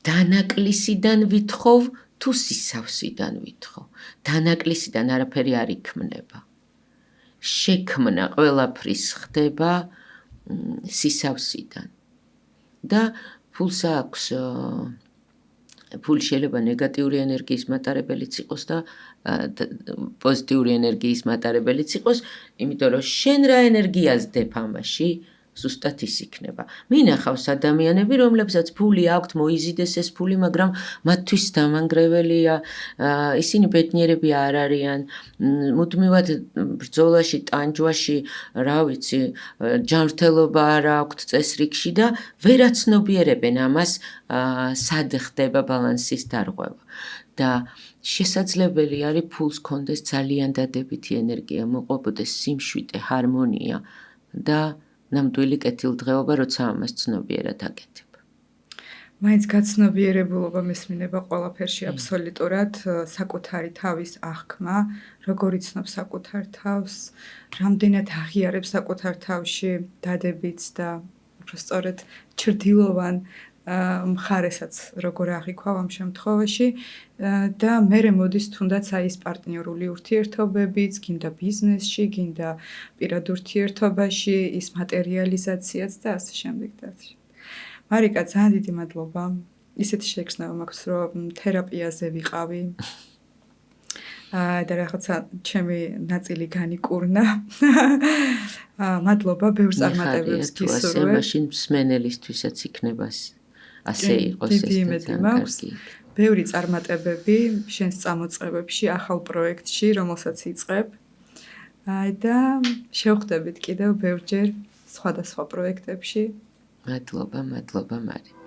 დანაკლისიდან ვითხოვ თუ სისავსიდან ვითხოვ. დანაკლისიდან არაფერი არ იქმნება. შექმნა ყველაფრის ხდება სისავსიდან. და ფულს აქვს ფული შეიძლება ნეგატიური ენერგიის მატარებელიც იყოს და პოზიტიური ენერგიის მატარებელიც იყოს, იმიტომ რომ შენ რა ენერგიას დებ ამაში, ზუსტად ის იქნება. მინახავს ადამიანები, რომლებსაც ფული აქვთ, მოიზიდეს ეს ფული, მაგრამ მათთვის დამანგრეველია, ისინი ბედნიერები არ არიან, მუდმივად ბრძოლაში, ტანჯვაში, რა ვიცი, ჯანმრთელობა არ აქვთ წესრიგში და ვერ აცნობიერებენ ამას, სად ხდება ბალანსის დარღვევა. და შესაძლებელი არის ფულს კონდეს ძალიან დადებითი ენერგია, მოყვებოდეს სიმშვიდე, ჰარმონია და ნამდვილი კეთილდღეობა, როცა ამას ცნობიერად აკეთებ. მაინც გაცნობიერებულობა მესმინება ყველაფერში აბსოლუტურად, საკუთარი თავის აღქმა, როგორ იცნობს საკუთარ თავს, რამდენად აღიარებს საკუთარ თავში დადებითს და უბრალოდ ჩრდილოვან მხარესაც როგორ აღიქვავ ამ შემთხვევაში და მერე მოდის თუნდაც აი ეს პარტნიორული ურთიერთობებიც, გინდა ბიზნესში, გინდა პირად ურთიერთობაში, ის მატერიალიზაციაც და ასე შემდეგ და ასე. მარიკა, ძალიან დიდი მადლობა. ისეთი შეგრძნება მაქვს, რომ თერაპიაზე ვიყავი. და რაღაცა ჩემი ნაწილი განიკურნა. მადლობა, ბევრ წარმატებებს გისურვებ. მაშინ მსმენელისთვისაც იქნება ასე იყოს ეს დიდი იმედი მაქვს. ბევრი წარმატებები შენს წამოწყებებში, ახალ პროექტში, რომელსაც იწყებ. და შევხვდებით კიდევ ბევრჯერ სხვადასხვა პროექტებში. მადლობა, მარი.